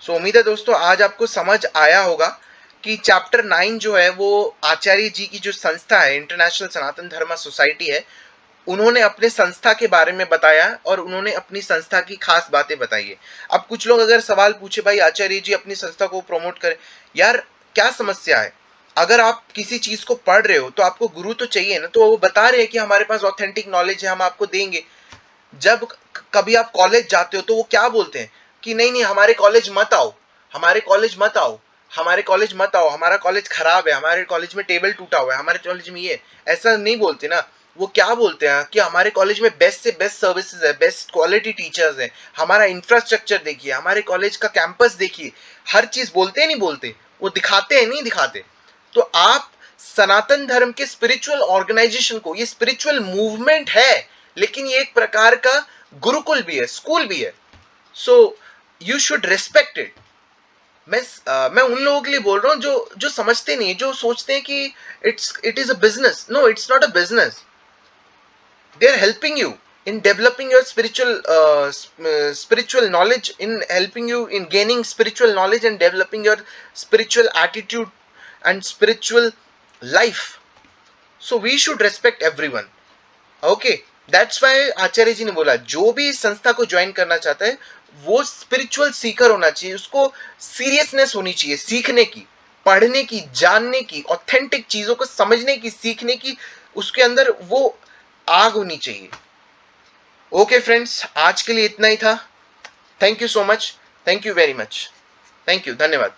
Speaker 1: सो उम्मीद है दोस्तों आज आपको समझ आया होगा कि चैप्टर 9 जो है वो आचार्य जी की जो संस्था है, इंटरनेशनल सनातन धर्म सोसाइटी है, उन्होंने अपने संस्था के बारे में बताया और उन्होंने अपनी संस्था की खास बातें बताई है। अब कुछ लोग अगर सवाल पूछे, भाई आचार्य जी अपनी संस्था को प्रमोट करें, यार क्या समस्या है? अगर आप किसी चीज को पढ़ रहे हो तो आपको गुरु तो चाहिए ना। तो वो बता रहे हैं कि हमारे पास ऑथेंटिक नॉलेज है, हम आपको देंगे। जब कभी आप कॉलेज जाते हो तो वो क्या बोलते हैं कि नहीं नहीं, हमारे कॉलेज मत आओ, हमारे कॉलेज मत आओ, हमारे कॉलेज मत आओ, हमारा कॉलेज खराब है, हमारे कॉलेज में टेबल टूटा हुआ है, हमारे कॉलेज में ये। ऐसा नहीं बोलते ना। वो क्या बोलते हैं कि हमारे कॉलेज में बेस्ट से बेस्ट सर्विसेज है, बेस्ट क्वालिटी टीचर्स है, हमारा इंफ्रास्ट्रक्चर देखिए, हमारे कॉलेज का कैंपस देखिए। हर चीज बोलते हैं, नहीं बोलते, वो दिखाते हैं, नहीं दिखाते। तो आप सनातन धर्म के स्पिरिचुअल ऑर्गेनाइजेशन को, ये स्पिरिचुअल मूवमेंट है, लेकिन ये एक प्रकार का गुरुकुल भी है, स्कूल भी है। So you should respect it. मैं उन लोगों के लिए बोल रहा हूं जो जो समझते नहीं, जो सोचते हैं कि it is a business. No, it's not a business. They are helping you in developing your spiritual knowledge, in helping you in gaining spiritual knowledge and developing your spiritual attitude and spiritual life. So we should respect everyone. Okay, that's why Acharya ji ने बोला जो भी इस संस्था को join करना चाहता है वो स्पिरिचुअल सीकर होना चाहिए, उसको सीरियसनेस होनी चाहिए, सीखने की, पढ़ने की, जानने की, ऑथेंटिक चीजों को समझने की, सीखने की, उसके अंदर वो आग होनी चाहिए। ओके फ्रेंड्स, आज के लिए इतना ही था। Thank you so much, thank you very much, thank you, धन्यवाद।